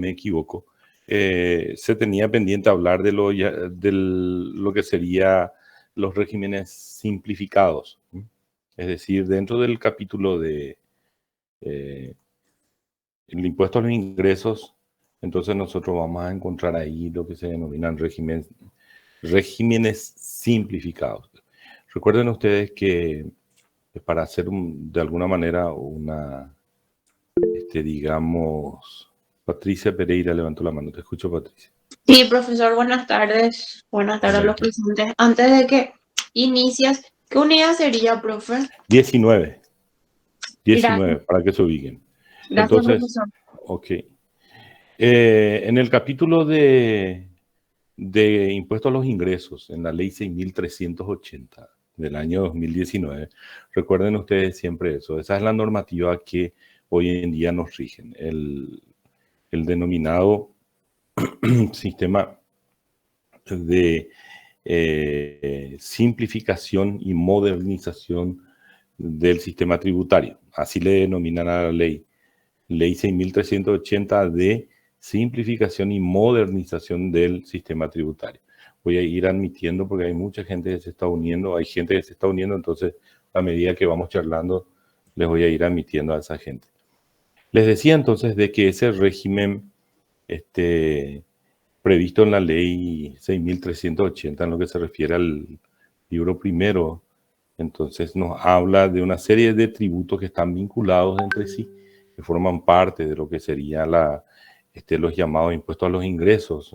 me equivoco, se tenía pendiente hablar de lo que sería los regímenes simplificados. Es decir, dentro del capítulo de el impuesto a los ingresos, entonces nosotros vamos a encontrar ahí lo que se denominan regímenes simplificados. Recuerden ustedes que para hacer de alguna manera una, digamos, Patricia Pereira levantó la mano. Te escucho, Patricia. Sí, profesor, buenas tardes. Buenas tardes a los presentes. Antes de que inicies, ¿qué unidad sería, profe? 19. 19, Gracias. para que se ubiquen. Gracias, Entonces, profesor. ok. En el capítulo de impuestos a los ingresos, en la ley 6.380 del año 2019, recuerden ustedes siempre eso. Esa es la normativa que hoy en día nos rigen. El denominado sistema de simplificación y modernización del sistema tributario. Así le denominan a la ley 6.380 de simplificación y modernización del sistema tributario. Voy a ir admitiendo porque hay mucha gente que se está uniendo, hay gente que se está uniendo, entonces a medida que vamos charlando les voy a ir admitiendo a esa gente. Les decía entonces de que ese régimen previsto en la ley 6.380 en lo que se refiere al libro primero, entonces nos habla de una serie de tributos que están vinculados entre sí, que forman parte de lo que sería los llamados impuestos a los ingresos,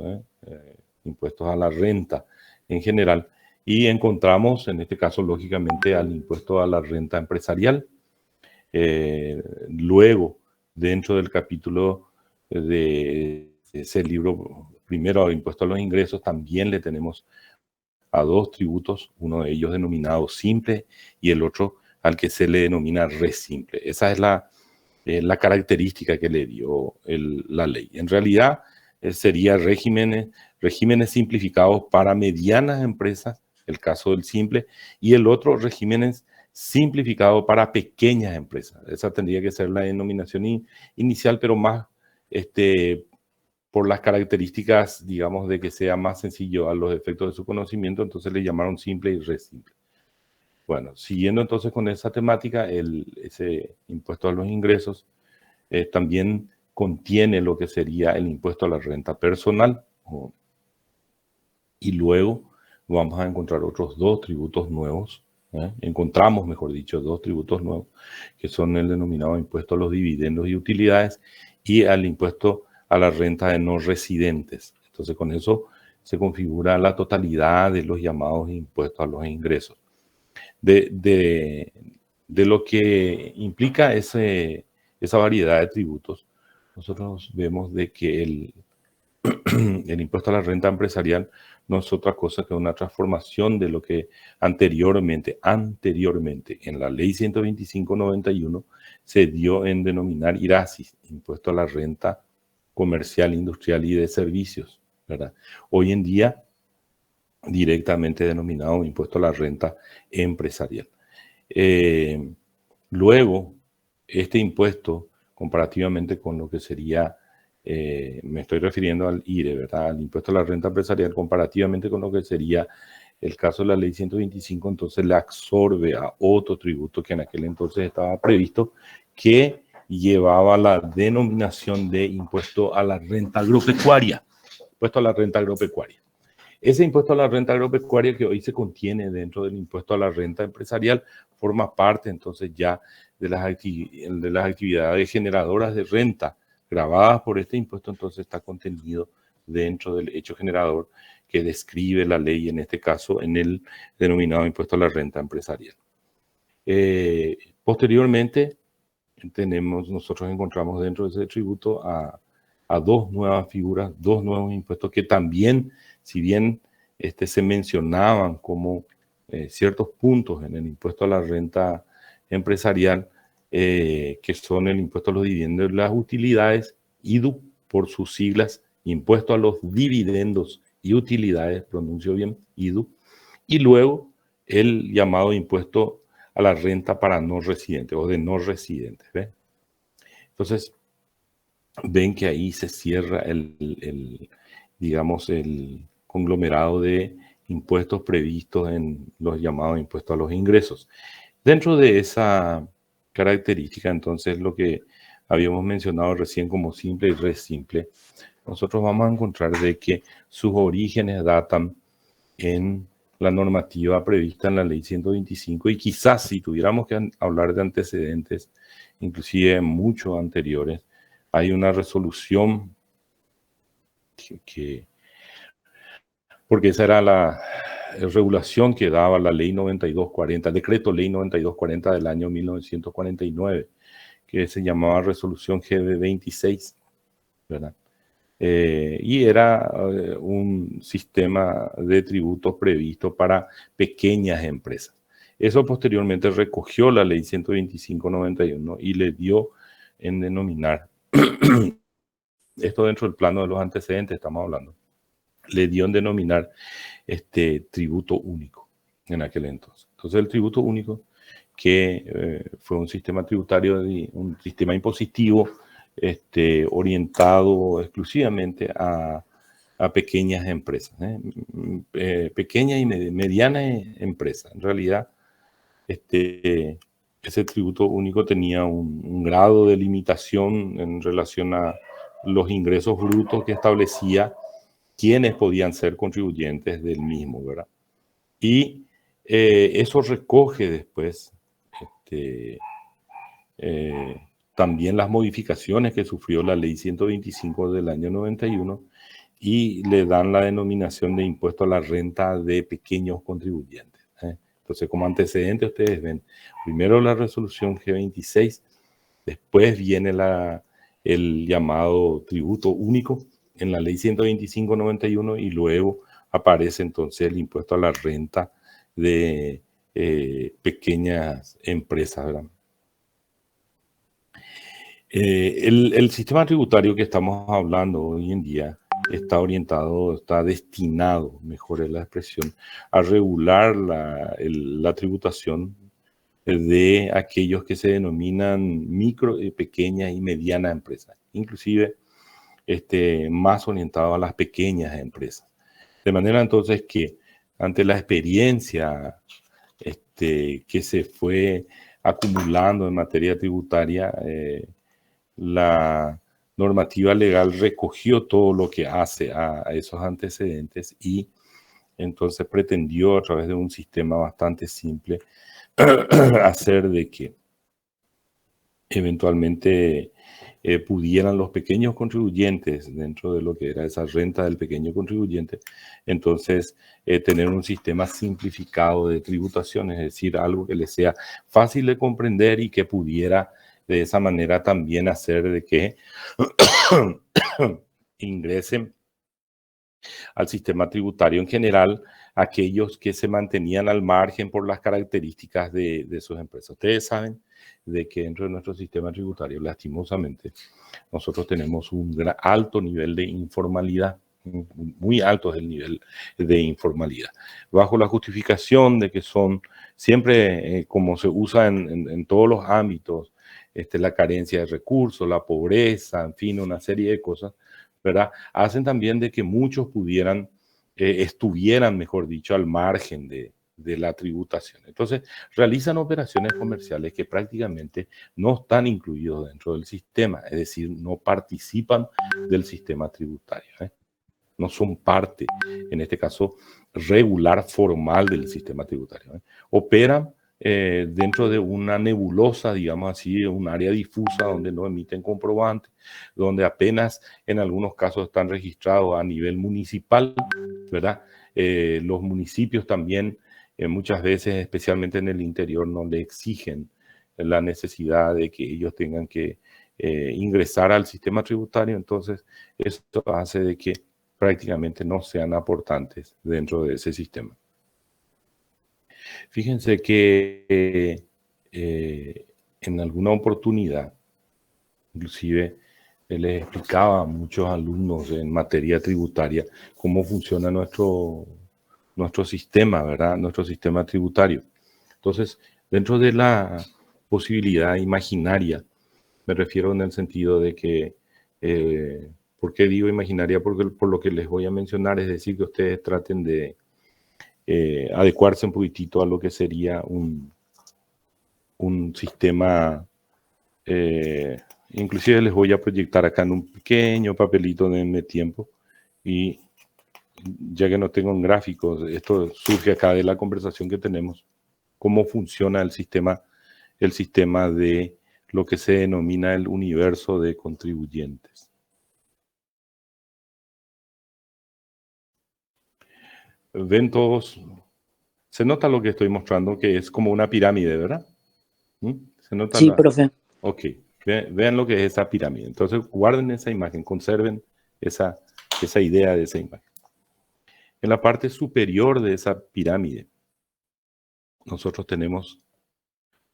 impuestos a la renta en general, y encontramos en este caso lógicamente al impuesto a la renta empresarial. Luego, dentro del capítulo de ese libro primero, impuesto a los ingresos, también le tenemos a dos tributos, uno de ellos denominado simple y el otro al que se le denomina resimple. Esa es la característica que le dio la ley. En realidad sería regímenes simplificados para medianas empresas, el caso del simple, y el otro regímenes simplificados para pequeñas empresas. Esa tendría que ser la denominación inicial, pero más por las características, digamos, de que sea más sencillo a los efectos de su conocimiento, entonces le llamaron simple y resimple. Bueno, siguiendo entonces con esa temática, ese impuesto a los ingresos también contiene lo que sería el impuesto a la renta personal. Y luego vamos a encontrar otros dos tributos nuevos. Encontramos, mejor dicho, dos tributos nuevos, que son el denominado impuesto a los dividendos y utilidades y al impuesto a la renta de no residentes. Entonces, con eso se configura la totalidad de los llamados impuestos a los ingresos. De lo que implica esa variedad de tributos, nosotros vemos de que el impuesto a la renta empresarial no es otra cosa que una transformación de lo que anteriormente en la ley 125/91 se dio en denominar IRASIS, impuesto a la renta comercial, industrial y de servicios, ¿verdad? Hoy en día directamente denominado impuesto a la renta empresarial. Luego, este impuesto, comparativamente con lo que sería, me estoy refiriendo al IRE, ¿verdad? Al impuesto a la renta empresarial, comparativamente con lo que sería el caso de la ley 125, entonces le absorbe a otro tributo que en aquel entonces estaba previsto, que llevaba la denominación de impuesto a la renta agropecuaria. Impuesto a la renta agropecuaria. Ese impuesto a la renta agropecuaria que hoy se contiene dentro del impuesto a la renta empresarial forma parte entonces ya de las actividades generadoras de renta grabadas por este impuesto, entonces está contenido dentro del hecho generador que describe la ley, en este caso en el denominado impuesto a la renta empresarial. Posteriormente, nosotros encontramos dentro de ese tributo a dos nuevas figuras, dos nuevos impuestos que también, si bien se mencionaban como ciertos puntos en el impuesto a la renta empresarial, que son el impuesto a los dividendos y las utilidades, IDU, por sus siglas, impuesto a los dividendos y utilidades, pronuncio bien, IDU, y luego el llamado impuesto a la renta para no residentes o de no residentes. ¿Ve? Entonces, ven que ahí se cierra digamos, el conglomerado de impuestos previstos en los llamados impuestos a los ingresos. Dentro de esa característica, entonces, lo que habíamos mencionado recién como simple y re simple, nosotros vamos a encontrar de que sus orígenes datan en la normativa prevista en la ley 125 y quizás si tuviéramos que hablar de antecedentes, inclusive mucho anteriores, hay una resolución porque esa era la regulación que daba la ley 9240, el decreto ley 9240 del año 1949, que se llamaba resolución GB 26, ¿verdad? Y era un sistema de tributos previsto para pequeñas empresas. Eso posteriormente recogió la ley 125/91 y le dio en denominar, esto dentro del plano de los antecedentes estamos hablando, le dio en denominar tributo único en aquel entonces. Entonces el tributo único, que fue un sistema tributario, un sistema impositivo orientado exclusivamente a pequeñas empresas, pequeñas y medianas empresas. En realidad, ese tributo único tenía un grado de limitación en relación a los ingresos brutos que establecía quiénes podían ser contribuyentes del mismo, ¿verdad? Y eso recoge después también las modificaciones que sufrió la ley 125 del año 91 y le dan la denominación de impuesto a la renta de pequeños contribuyentes. Entonces, como antecedente, ustedes ven primero la resolución G26, después viene el llamado tributo único en la ley 125/91 y luego aparece entonces el impuesto a la renta de pequeñas empresas, ¿verdad? El sistema tributario que estamos hablando hoy en día está orientado, está destinado, mejor es la expresión, a regular la tributación de aquellos que se denominan micro, pequeñas y medianas empresas, inclusive más orientado a las pequeñas empresas. De manera entonces que ante la experiencia que se fue acumulando en materia tributaria, la normativa legal recogió todo lo que hace a esos antecedentes y entonces pretendió a través de un sistema bastante simple hacer de que eventualmente pudieran los pequeños contribuyentes, dentro de lo que era esa renta del pequeño contribuyente, entonces tener un sistema simplificado de tributación, es decir, algo que les sea fácil de comprender y que pudiera de esa manera también hacer de que ingresen al sistema tributario en general aquellos que se mantenían al margen por las características de sus empresas. Ustedes saben de que dentro de nuestro sistema tributario, lastimosamente, nosotros tenemos un alto nivel de informalidad, muy alto es el nivel de informalidad, bajo la justificación de que son siempre, como se usa en todos los ámbitos, la carencia de recursos, la pobreza, en fin, una serie de cosas, ¿verdad? Hacen también de que muchos pudieran, estuvieran, mejor dicho, al margen de la tributación. Entonces, realizan operaciones comerciales que prácticamente no están incluidos dentro del sistema, es decir, no participan del sistema tributario, no son parte, en este caso, regular formal del sistema tributario. Operan dentro de una nebulosa, digamos así, un área difusa donde no emiten comprobantes, donde apenas en algunos casos están registrados a nivel municipal, ¿verdad? Los municipios también muchas veces, especialmente en el interior, no le exigen la necesidad de que ellos tengan que ingresar al sistema tributario, entonces esto hace de que prácticamente no sean aportantes dentro de ese sistema. Fíjense que en alguna oportunidad, inclusive les explicaba a muchos alumnos en materia tributaria cómo funciona nuestro sistema, ¿verdad? Nuestro sistema tributario. Entonces, dentro de la posibilidad imaginaria, me refiero en el sentido de que ¿Por qué digo imaginaria? Porque por lo que les voy a mencionar, es decir, que ustedes traten de adecuarse un poquitito a lo que sería un sistema. Inclusive les voy a proyectar acá en un pequeño papelito, denme tiempo, y ya que no tengo un gráfico, esto surge acá de la conversación que tenemos, cómo funciona el sistema de lo que se denomina el universo de contribuyentes. Ven todos, se nota lo que estoy mostrando, que es como una pirámide, ¿verdad? ¿Se nota? Sí, profe. Ok, vean lo que es esa pirámide. Entonces guarden esa imagen, conserven esa idea de esa imagen. En la parte superior de esa pirámide, nosotros tenemos,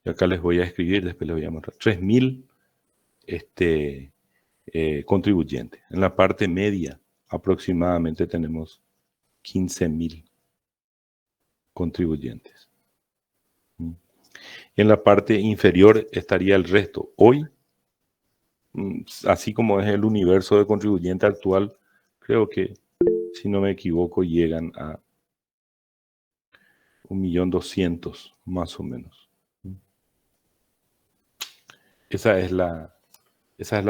y acá les voy a escribir, después les voy a mostrar, 3.000 contribuyentes. En la parte media, aproximadamente tenemos 15.000 contribuyentes. En la parte inferior estaría el resto. Hoy, así como es el universo de contribuyente actual, creo que, si no me equivoco, llegan a 1.200.000 más o menos. Esa es la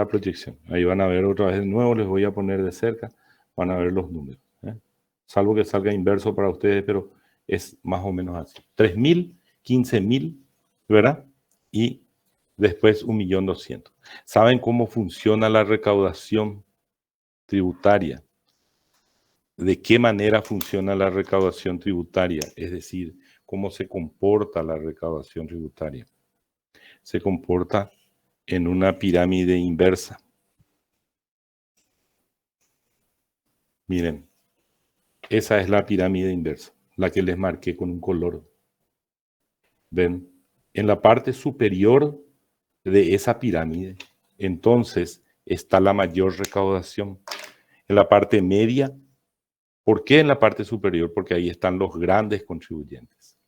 proyección. Ahí van a ver otra vez de nuevo, les voy a poner de cerca, van a ver los números. Salvo que salga inverso para ustedes, pero es más o menos así. 3.000, 15.000, ¿verdad? Y después 1.200.000. ¿Saben cómo funciona la recaudación tributaria? ¿De qué manera funciona la recaudación tributaria? Es decir, ¿cómo se comporta la recaudación tributaria? Se comporta en una pirámide inversa. Miren, esa es la pirámide inversa, la que les marqué con un color. ¿Ven? En la parte superior de esa pirámide, entonces, está la mayor recaudación. En la parte media, ¿por qué en la parte superior? Porque ahí están los grandes contribuyentes.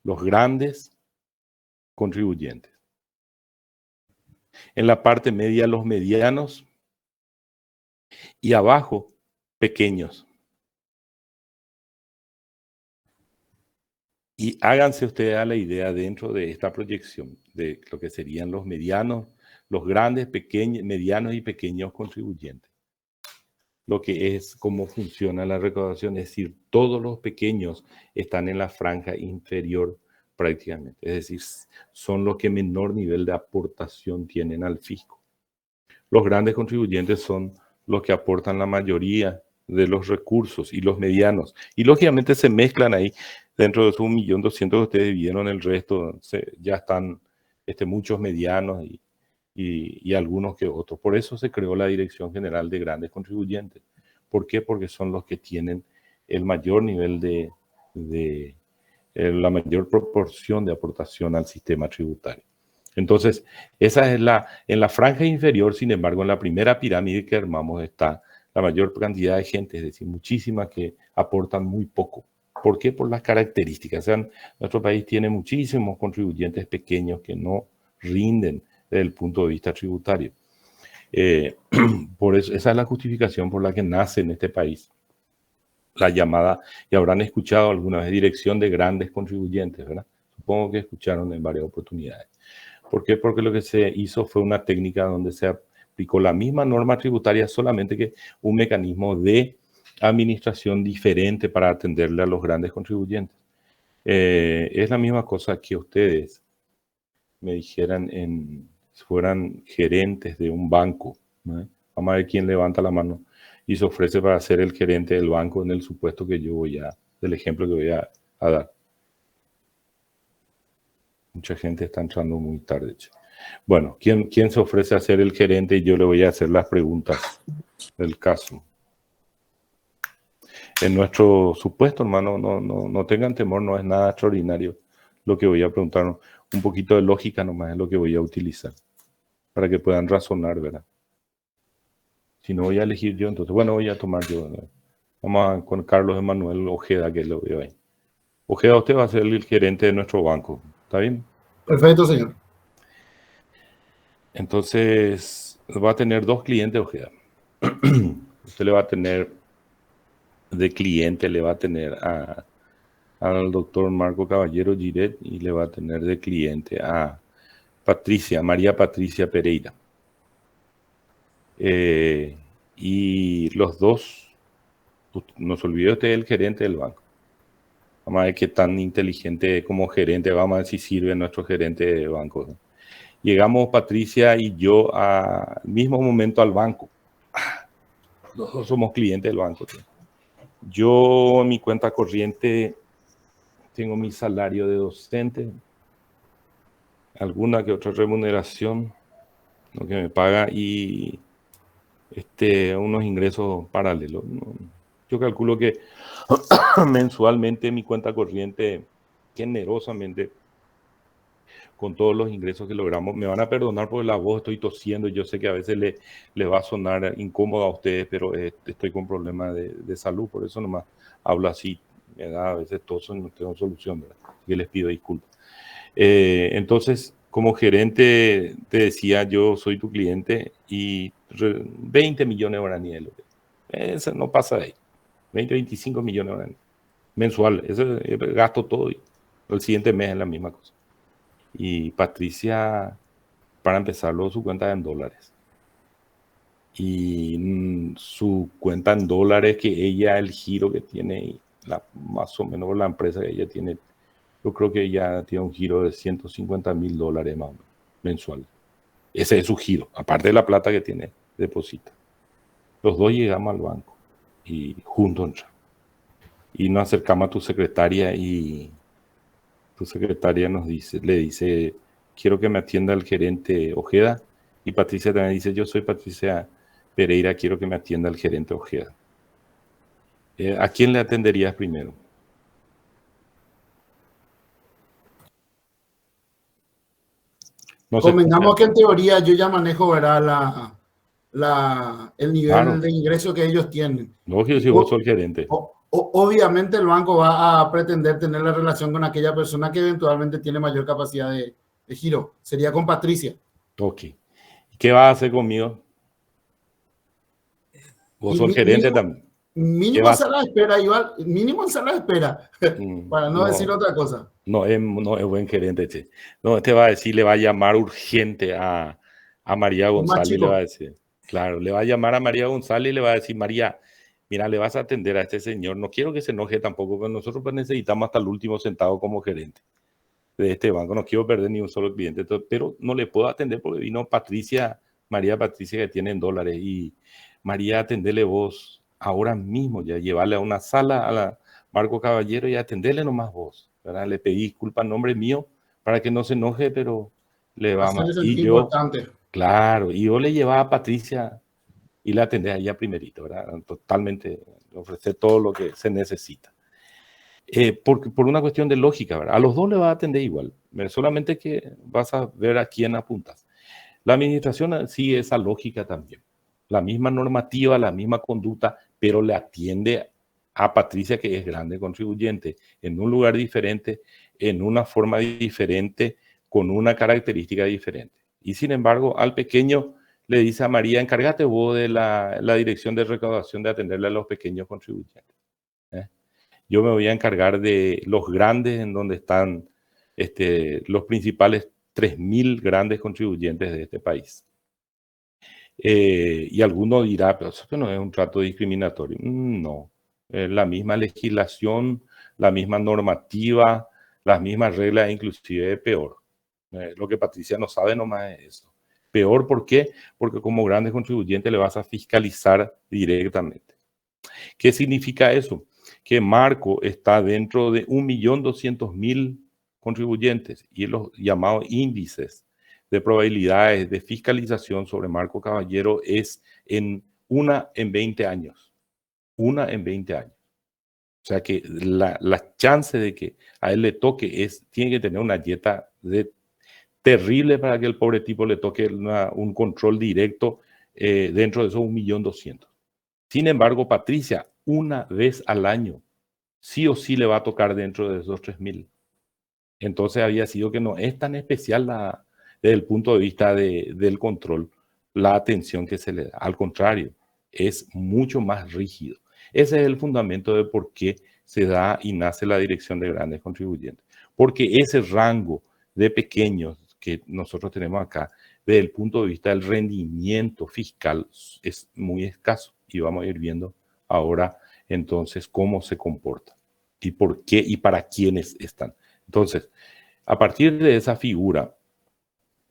Los grandes contribuyentes. En la parte media, los medianos. Y abajo, pequeños. Y háganse ustedes a la idea dentro de esta proyección de lo que serían los medianos, los grandes, pequeños, medianos y pequeños contribuyentes. Lo que es cómo funciona la recaudación, es decir, todos los pequeños están en la franja inferior prácticamente. Es decir, son los que menor nivel de aportación tienen al fisco. Los grandes contribuyentes son los que aportan la mayoría de los recursos y los medianos. Y lógicamente se mezclan ahí. Dentro de esos 1.200.000 que ustedes vieron, el resto ya están muchos medianos y algunos que otros. Por eso se creó la Dirección General de Grandes Contribuyentes. ¿Por qué? Porque son los que tienen el mayor nivel la mayor proporción de aportación al sistema tributario. Entonces, esa es en la franja inferior, sin embargo, en la primera pirámide que armamos está la mayor cantidad de gente, es decir, muchísimas que aportan muy poco. ¿Por qué? Por las características. O sea, nuestro país tiene muchísimos contribuyentes pequeños que no rinden desde el punto de vista tributario. Por eso, esa es la justificación por la que nace en este país la llamada, y habrán escuchado alguna vez, Dirección de Grandes Contribuyentes, ¿verdad? Supongo que escucharon en varias oportunidades. ¿Por qué? Porque lo que se hizo fue una técnica donde se aplicó la misma norma tributaria, solamente que un mecanismo de administración diferente para atenderle a los grandes contribuyentes. Es la misma cosa que ustedes me dijeran si fueran gerentes de un banco, ¿no? Vamos a ver quién levanta la mano y se ofrece para ser el gerente del banco en el supuesto que yo del ejemplo que voy a dar. Mucha gente está entrando muy tarde. Bueno, ¿quién se ofrece a ser el gerente? Y yo le voy a hacer las preguntas del caso. En nuestro supuesto, hermano, no tengan temor, no es nada extraordinario lo que voy a preguntar. Un poquito de lógica nomás es lo que voy a utilizar para que puedan razonar, ¿verdad? Si no voy a elegir yo, entonces, bueno, voy a tomar yo, ¿verdad? Vamos con Carlos Emanuel Ojeda, que lo veo ahí. Ojeda, usted va a ser el gerente de nuestro banco, ¿está bien? Perfecto, señor. Entonces, va a tener dos clientes, Ojeda. Usted le va a tener de cliente, le va a tener al doctor Marco Caballero Giret y le va a tener de cliente a María Patricia Pereira. Y los dos, no se olvide usted del gerente del banco. Vamos a ver qué tan inteligente como gerente, vamos a ver si sirve nuestro gerente de banco, ¿no? Llegamos Patricia y yo al mismo momento al banco. Los dos somos clientes del banco, ¿sí? Yo en mi cuenta corriente tengo mi salario de docente, alguna que otra remuneración, lo que me paga, y unos ingresos paralelos, ¿no? Yo calculo que mensualmente mi cuenta corriente, generosamente, con todos los ingresos que logramos, me van a perdonar por la voz, estoy tosiendo, yo sé que a veces le va a sonar incómodo a ustedes, pero estoy con problemas de salud, por eso nomás hablo así, me da a veces toso y no tengo solución, ¿verdad? Así que les pido disculpas. Entonces, como gerente, te decía, yo soy tu cliente y 20 millones de guaraníes, eso no pasa de ahí, 20, 25 millones de guaraníes mensual, eso gasto todo y el siguiente mes es la misma cosa. Y Patricia, para empezarlo, su cuenta es en dólares. Y su cuenta en dólares, que ella, el giro que tiene, más o menos la empresa que ella tiene, yo creo que ella tiene un giro de $150,000 más o menos, mensual. Ese es su giro, aparte de la plata que tiene, deposita. Los dos llegamos al banco y juntos entramos. Y nos acercamos a tu secretaria y tu secretaria le dice, quiero que me atienda el gerente Ojeda. Y Patricia también dice, yo soy Patricia Pereira, quiero que me atienda el gerente Ojeda. ¿A quién le atenderías primero? No se Convengamos escucha. que en teoría yo ya manejo, ¿verdad? El nivel Claro, de ingreso que ellos tienen. lógico, Y si vos sos el gerente. obviamente el banco va a pretender tener la relación con aquella persona que eventualmente tiene mayor capacidad de giro. Sería con Patricia. Ok. ¿Qué vas a hacer conmigo? Vos Y sos el gerente también. ¿Qué mínimo en vas? sala de espera, igual, mínimo en sala de espera, para no decir No, otra cosa. no es buen gerente, che. No, va a decir, le va a llamar urgente a María Es más González y le va a chico. decir, claro, le va a llamar a María González y le va a decir, María, mira, le vas a atender a este señor. No quiero que se enoje tampoco, pero nosotros pues necesitamos hasta el último centavo como gerente de este banco. No quiero perder ni un solo cliente, entonces, pero no le puedo atender porque vino María Patricia, que tiene en dólares. Y María, atendele vos ahora mismo, ya llevarle a una sala a la Marco Caballero y atenderle nomás vos, ¿verdad? Le pedí disculpas en nombre mío para que no se enoje, pero le va Hacerle mal. Y sentir yo, importante. claro, y yo le llevaba a Patricia y la atendé a ella primerito, ¿verdad? Totalmente, ofrecer todo lo que se necesita. Por una cuestión de lógica, ¿verdad? A los dos le va a atender igual, solamente que vas a ver a quién apuntas. La administración sigue esa lógica también. La misma normativa, la misma conducta, pero le atiende a Patricia, que es grande contribuyente, en un lugar diferente, en una forma diferente, con una característica diferente. Y sin embargo, al pequeño le dice a María, encárgate vos de la dirección de recaudación de atenderle a los pequeños contribuyentes. Yo me voy a encargar de los grandes, en donde están los principales 3.000 grandes contribuyentes de este país. Y alguno dirá, pero eso no es un trato discriminatorio. No, la misma legislación, la misma normativa, las mismas reglas, inclusive peor. Lo que Patricia no sabe nomás es eso. Peor, ¿por qué? Porque como grandes contribuyentes le vas a fiscalizar directamente. ¿Qué significa eso? Que Marco está dentro de 1.200.000 contribuyentes y los llamados índices de probabilidades de fiscalización sobre Marco Caballero es una en 20 años. Una en 20 años. O sea que la chance de que a él le toque tiene que tener una dieta terrible para que el pobre tipo le toque un control directo dentro de esos 1.200.000. Sin embargo, Patricia, una vez al año, sí o sí le va a tocar dentro de esos 3.000. Entonces había sido que no es tan especial desde el punto de vista del control, la atención que se le da. Al contrario, es mucho más rígido. Ese es el fundamento de por qué se da y nace la Dirección de Grandes Contribuyentes. Porque ese rango de pequeños que nosotros tenemos acá, desde el punto de vista del rendimiento fiscal, es muy escaso. Y vamos a ir viendo ahora entonces cómo se comporta y por qué y para quiénes están. Entonces, a partir de esa figura,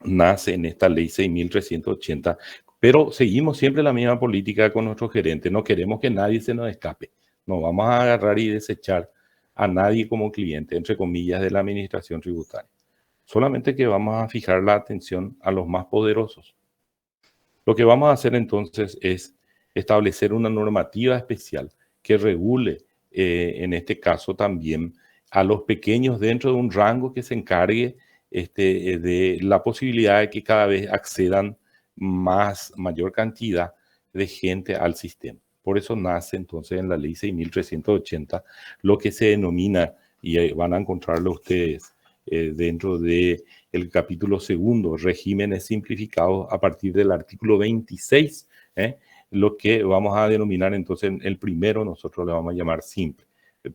nace en esta ley 6.380, pero seguimos siempre la misma política con nuestro gerente. No queremos que nadie se nos escape. No vamos a agarrar y desechar a nadie como cliente, entre comillas, de la administración tributaria. Solamente que vamos a fijar la atención a los más poderosos. Lo que vamos a hacer entonces es establecer una normativa especial que regule, en este caso también, a los pequeños dentro de un rango que se encargue de la posibilidad de que cada vez accedan mayor cantidad de gente al sistema. Por eso nace entonces en la ley 6.380 lo que se denomina, y van a encontrarlo ustedes dentro del capítulo segundo, regímenes simplificados, a partir del artículo 26, lo que vamos a denominar entonces el primero, nosotros le vamos a llamar simple.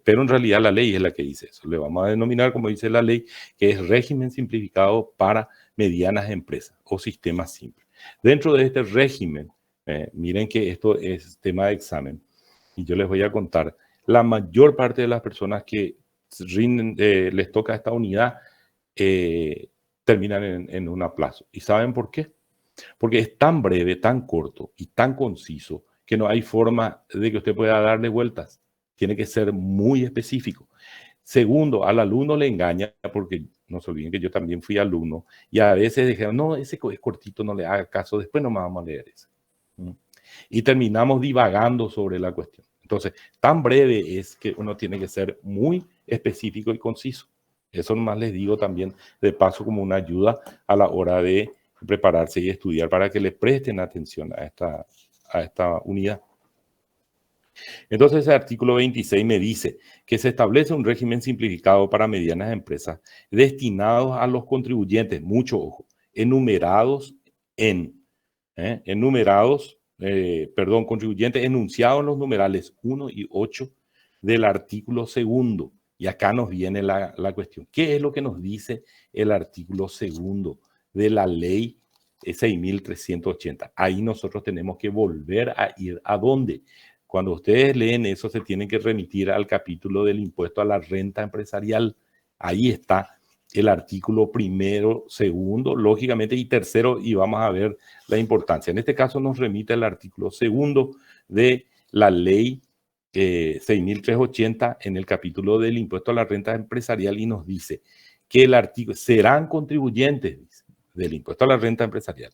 Pero en realidad la ley es la que dice eso. Le vamos a denominar, como dice la ley, que es régimen simplificado para medianas empresas o sistemas simples. Dentro de este régimen, miren que esto es tema de examen, y yo les voy a contar, la mayor parte de las personas que rinden, les toca esta unidad, terminan en un aplazo. ¿Y saben por qué? Porque es tan breve, tan corto y tan conciso que no hay forma de que usted pueda darle vueltas. Tiene que ser muy específico. Segundo, al alumno le engaña, porque no se olviden que yo también fui alumno, y a veces dijeron, no, ese es cortito, no le haga caso, después nomás vamos a leer eso. Y terminamos divagando sobre la cuestión. Entonces, tan breve es que uno tiene que ser muy específico y conciso. Eso nomás les digo también de paso como una ayuda a la hora de prepararse y estudiar para que le presten atención a esta unidad. Entonces, el artículo 26 me dice que se establece un régimen simplificado para medianas empresas destinados a los contribuyentes, mucho ojo, contribuyentes enunciados en los numerales 1 y 8 del artículo segundo. Y acá nos viene la cuestión. ¿Qué es lo que nos dice el artículo segundo de la ley 6.380? Ahí nosotros tenemos que volver a ir ¿a dónde? Cuando ustedes leen eso, se tienen que remitir al capítulo del impuesto a la renta empresarial. Ahí está el artículo primero, segundo, lógicamente, y tercero, y vamos a ver la importancia. En este caso nos remite al artículo segundo de la ley 6.380 en el capítulo del impuesto a la renta empresarial, y nos dice que el artículo serán contribuyentes del impuesto a la renta empresarial.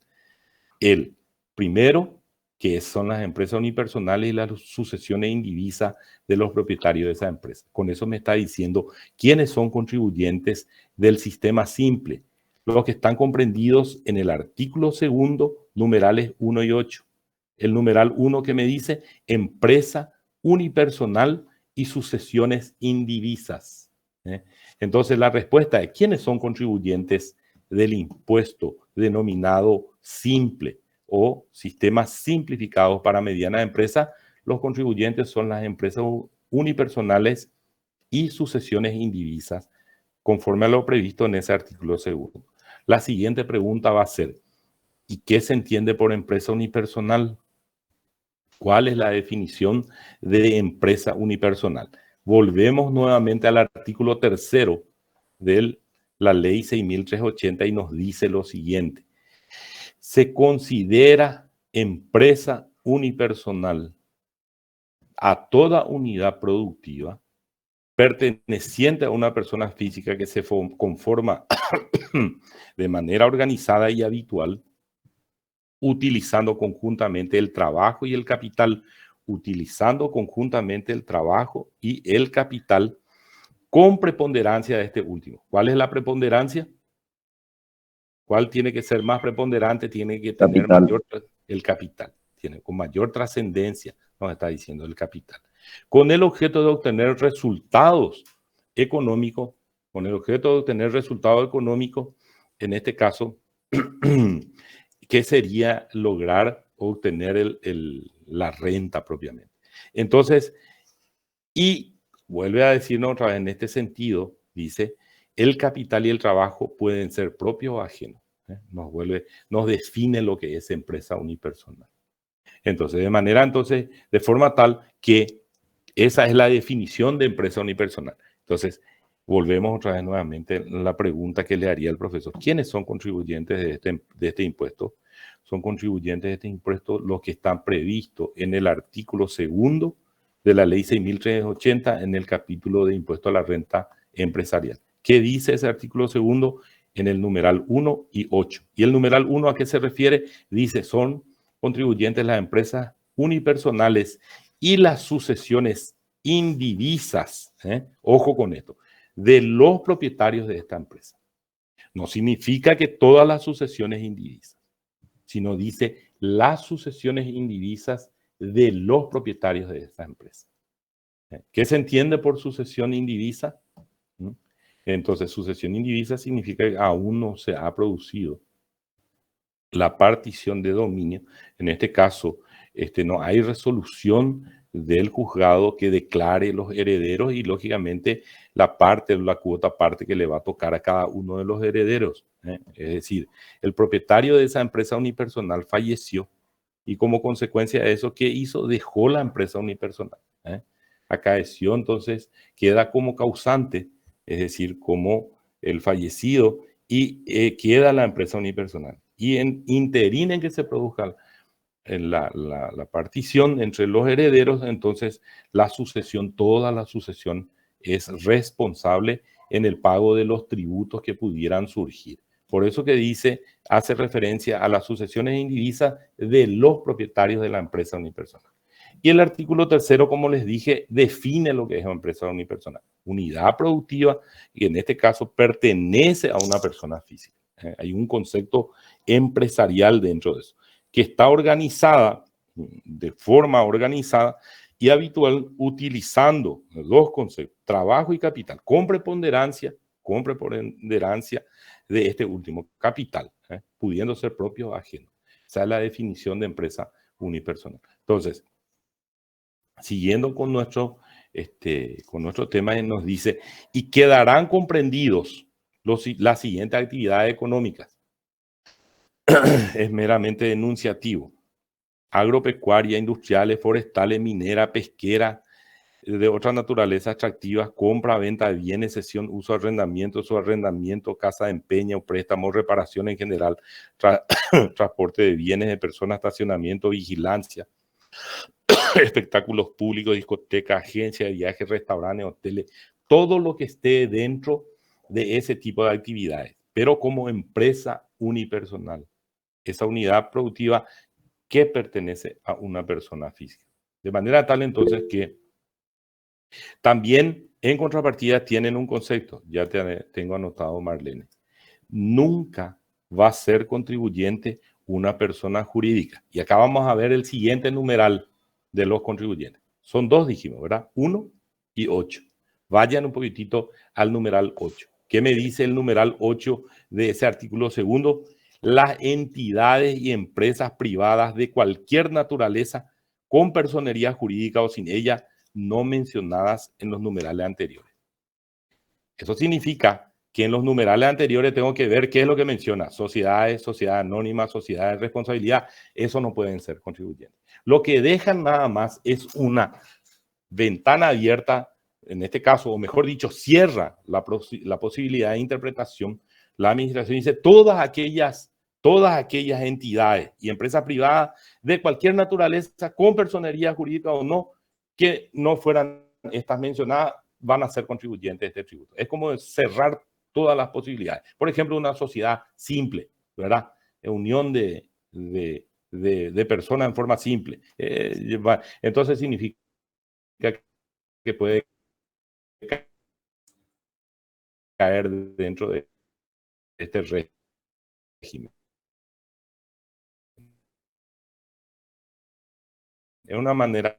El primero, que son las empresas unipersonales y las sucesiones indivisas de los propietarios de esa empresa. Con eso me está diciendo quiénes son contribuyentes del sistema simple, los que están comprendidos en el artículo segundo, numerales 1 y 8. El numeral 1 que me dice empresa unipersonal y sucesiones indivisas. Entonces la respuesta es quiénes son contribuyentes del impuesto denominado simple o sistemas simplificados para medianas empresas. Los contribuyentes son las empresas unipersonales y sucesiones indivisas, conforme a lo previsto en ese artículo segundo. La siguiente pregunta va a ser, ¿y qué se entiende por empresa unipersonal? ¿Cuál es la definición de empresa unipersonal? Volvemos nuevamente al artículo tercero de la ley 6.380 y nos dice lo siguiente. Se considera empresa unipersonal a toda unidad productiva perteneciente a una persona física que se conforma de manera organizada y habitual, utilizando conjuntamente el trabajo y el capital, con preponderancia de este último. ¿Cuál es la preponderancia? ¿Cuál tiene que ser más preponderante? Tiene que tener el capital, con mayor trascendencia, nos está diciendo el capital. Con el objeto de obtener resultados económicos, en este caso, que ¿qué sería lograr obtener la renta propiamente? Entonces, y vuelve a decirnos otra vez en este sentido, dice, el capital y el trabajo pueden ser propios o ajenos. Nos define lo que es empresa unipersonal. Entonces, de forma tal que esa es la definición de empresa unipersonal. Entonces, volvemos otra vez nuevamente a la pregunta que le haría el profesor. ¿Quiénes son contribuyentes de este impuesto? Son contribuyentes de este impuesto los que están previstos en el artículo 2 de la ley 6.380 en el capítulo de impuesto a la renta empresarial. ¿Qué dice ese artículo 2? En el numeral 1 y 8. ¿Y el numeral 1 a qué se refiere? Dice, son contribuyentes las empresas unipersonales y las sucesiones indivisas, ojo con esto, de los propietarios de esta empresa. No significa que todas las sucesiones indivisas, sino dice las sucesiones indivisas de los propietarios de esta empresa. ¿Qué se entiende por sucesión indivisa? Entonces, sucesión indivisa significa que aún no se ha producido la partición de dominio. En este caso, no hay resolución del juzgado que declare los herederos y, lógicamente, la cuota parte que le va a tocar a cada uno de los herederos. Es decir, el propietario de esa empresa unipersonal falleció y como consecuencia de eso, ¿qué hizo? Dejó la empresa unipersonal. Acaeció, entonces, queda como causante, es decir, como el fallecido y queda la empresa unipersonal. Y en interín en que se produzca la partición entre los herederos, entonces toda la sucesión es responsable en el pago de los tributos que pudieran surgir. Por eso que hace referencia a las sucesiones indivisas de los propietarios de la empresa unipersonal. Y el artículo 3, como les dije, define lo que es una empresa unipersonal. Unidad productiva, y en este caso pertenece a una persona física. Hay un concepto empresarial dentro de eso, que está organizada de forma organizada y habitual utilizando dos conceptos, trabajo y capital, con preponderancia de este último, capital, pudiendo ser propio o ajeno. Esa es la definición de empresa unipersonal. Entonces, siguiendo con nuestro tema, nos dice, y quedarán comprendidos las siguientes actividades económicas. Es meramente enunciativo. Agropecuaria, industriales, forestales, minera, pesquera, de otra naturaleza atractivas, compra, venta de bienes, cesión, uso, arrendamiento, subarrendamiento, casa de empeño, préstamo, reparación en general, transporte de bienes de personas, estacionamiento, vigilancia, espectáculos públicos, discotecas, agencias de viajes, restaurantes, hoteles, todo lo que esté dentro de ese tipo de actividades, pero como empresa unipersonal. Esa unidad productiva que pertenece a una persona física. De manera tal entonces que también en contrapartida tienen un concepto, ya tengo anotado, Marlene. Nunca va a ser contribuyente una persona jurídica. Y acá vamos a ver el siguiente numeral de los contribuyentes. Son dos, dijimos, ¿verdad? 1 y 8. Vayan un poquitito al numeral 8. ¿Qué me dice el numeral 8 de ese artículo 2? Las entidades y empresas privadas de cualquier naturaleza con personería jurídica o sin ella no mencionadas en los numerales anteriores. Eso significa que en los numerales anteriores tengo que ver qué es lo que menciona. Sociedades, sociedad anónima, sociedades de responsabilidad. Eso no pueden ser contribuyentes. Lo que dejan nada más es una ventana abierta, en este caso, o mejor dicho, cierra la posibilidad de interpretación. La administración dice todas aquellas entidades y empresas privadas de cualquier naturaleza, con personería jurídica o no, que no fueran estas mencionadas, van a ser contribuyentes de este tributo. Es como cerrar todas las posibilidades. Por ejemplo, una sociedad simple, ¿verdad? Unión de personas en forma simple. Entonces significa que puede caer dentro de este régimen. Es una manera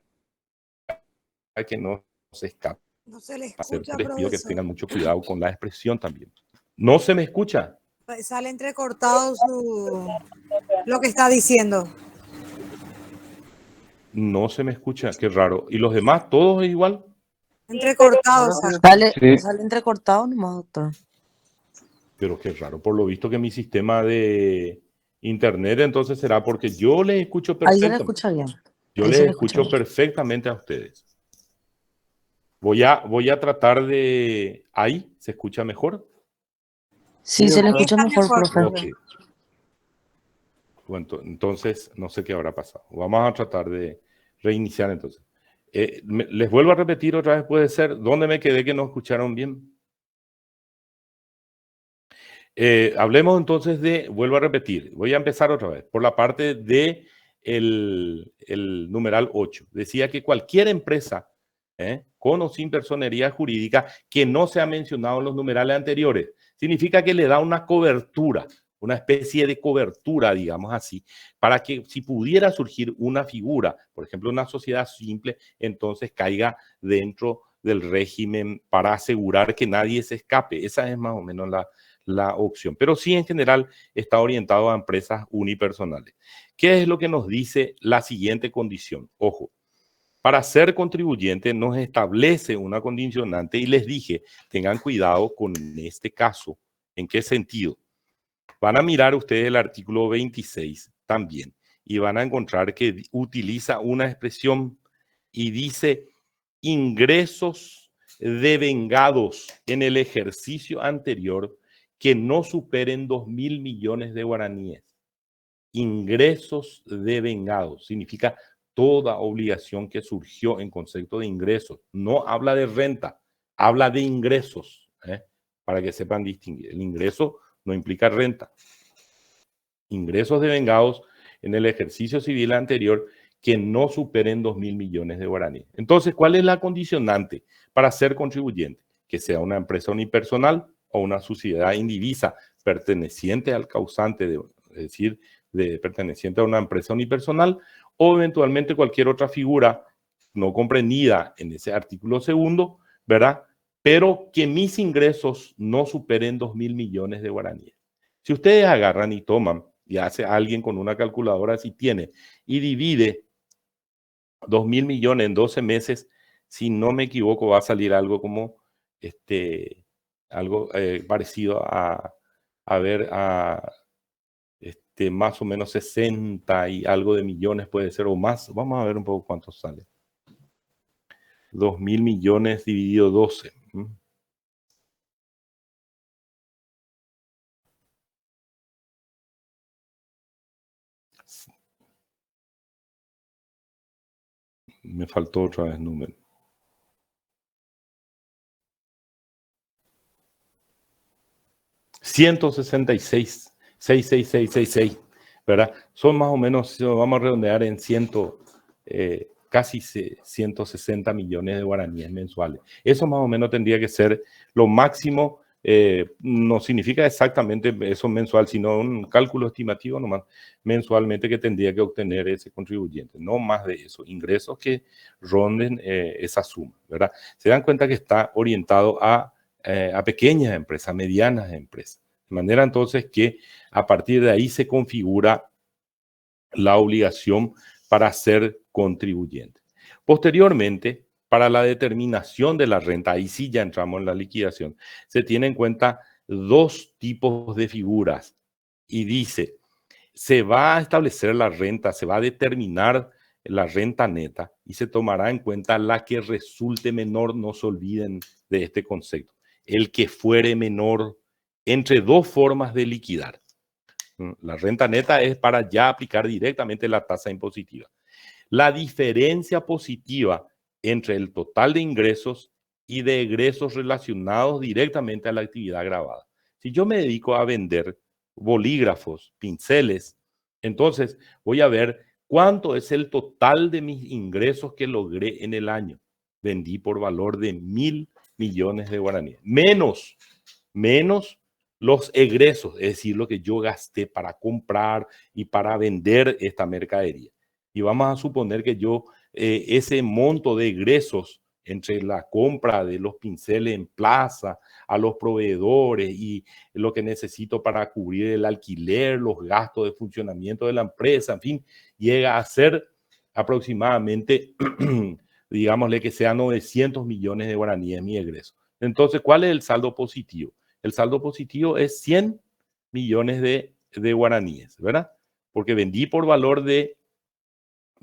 que no se escape. No se le escucha, Les pido que profesor. tengan mucho cuidado con la expresión también. ¿No se me escucha? Sale entrecortado lo que está diciendo. No se me escucha, qué raro. ¿Y los demás, todos igual? Entrecortado sale. Sale entrecortado nomás, doctor. Pero qué raro, por lo visto que mi sistema de internet entonces será porque yo les escucho Ahí se le perfectamente. escucha bien. Yo Ahí les se le escucho escucha bien. perfectamente a ustedes. Voy a tratar de... ¿Ahí se escucha mejor? Sí, se le escucha Está mejor, mejor. profe. Ok. Bueno, entonces, no sé qué habrá pasado. Vamos a tratar de reiniciar entonces. Les vuelvo a repetir otra vez, puede ser, ¿dónde me quedé que no escucharon bien? Hablemos entonces de, vuelvo a repetir, voy a empezar otra vez, por la parte de el numeral 8. Decía que cualquier empresa, con o sin personería jurídica, que no se ha mencionado en los numerales anteriores, significa que le da una cobertura, una especie de cobertura, digamos así, para que si pudiera surgir una figura, por ejemplo, una sociedad simple, entonces caiga dentro del régimen para asegurar que nadie se escape. Esa es más o menos la opción. Pero sí, en general, está orientado a empresas unipersonales. ¿Qué es lo que nos dice la siguiente condición? Ojo, para ser contribuyente nos establece una condicionante y les dije, tengan cuidado con este caso. ¿En qué sentido? Van a mirar ustedes el artículo 26 también y van a encontrar que utiliza una expresión y dice ingresos devengados en el ejercicio anterior que no superen 2.000 millones de guaraníes. Ingresos devengados significa toda obligación que surgió en concepto de ingresos. No habla de renta, habla de ingresos, para que sepan distinguir. El ingreso no implica renta. Ingresos devengados en el ejercicio civil anterior que no superen 2.000 millones de guaraníes. Entonces, ¿cuál es la condicionante para ser contribuyente? Que sea una empresa unipersonal o una sociedad indivisa perteneciente al causante, es decir, perteneciente a una empresa unipersonal, o eventualmente cualquier otra figura no comprendida en ese artículo segundo, ¿verdad? Pero que mis ingresos no superen 2.000 millones de guaraníes. Si ustedes agarran y toman, y hace alguien con una calculadora si tiene, y divide 2.000 millones en 12 meses, si no me equivoco, va a salir algo como algo parecido a más o menos 60 y algo de millones puede ser o más. Vamos a ver un poco cuánto sale. 2.000 millones dividido 12. Me faltó otra vez número. $166,66666, ¿verdad? Son más o menos, vamos a redondear en casi 160 millones de guaraníes mensuales. Eso más o menos tendría que ser lo máximo. No significa exactamente eso mensual, sino un cálculo estimativo nomás mensualmente que tendría que obtener ese contribuyente. No más de eso, ingresos que ronden esa suma, ¿verdad? Se dan cuenta que está orientado a pequeñas empresas, medianas empresas. De manera entonces que a partir de ahí se configura la obligación para ser contribuyente. Posteriormente, para la determinación de la renta, ahí sí ya entramos en la liquidación, se tiene en cuenta dos tipos de figuras y dice, se va a establecer la renta, se va a determinar la renta neta y se tomará en cuenta la que resulte menor, no se olviden de este concepto, el que fuere menor entre dos formas de liquidar. La renta neta es para ya aplicar directamente la tasa impositiva. La diferencia positiva entre el total de ingresos y de egresos relacionados directamente a la actividad grabada. Si yo me dedico a vender bolígrafos, pinceles, entonces voy a ver cuánto es el total de mis ingresos que logré en el año. Vendí por valor de 1.000 millones de guaraníes. Menos los egresos, es decir, lo que yo gasté para comprar y para vender esta mercadería. Y vamos a suponer que yo ese monto de egresos entre la compra de los pinceles en plaza, a los proveedores y lo que necesito para cubrir el alquiler, los gastos de funcionamiento de la empresa, en fin, llega a ser aproximadamente, digámosle que sea 900 millones de guaraníes mi egreso. Entonces, ¿cuál es el saldo positivo? El saldo positivo es 100 millones de guaraníes, ¿verdad? Porque vendí por valor de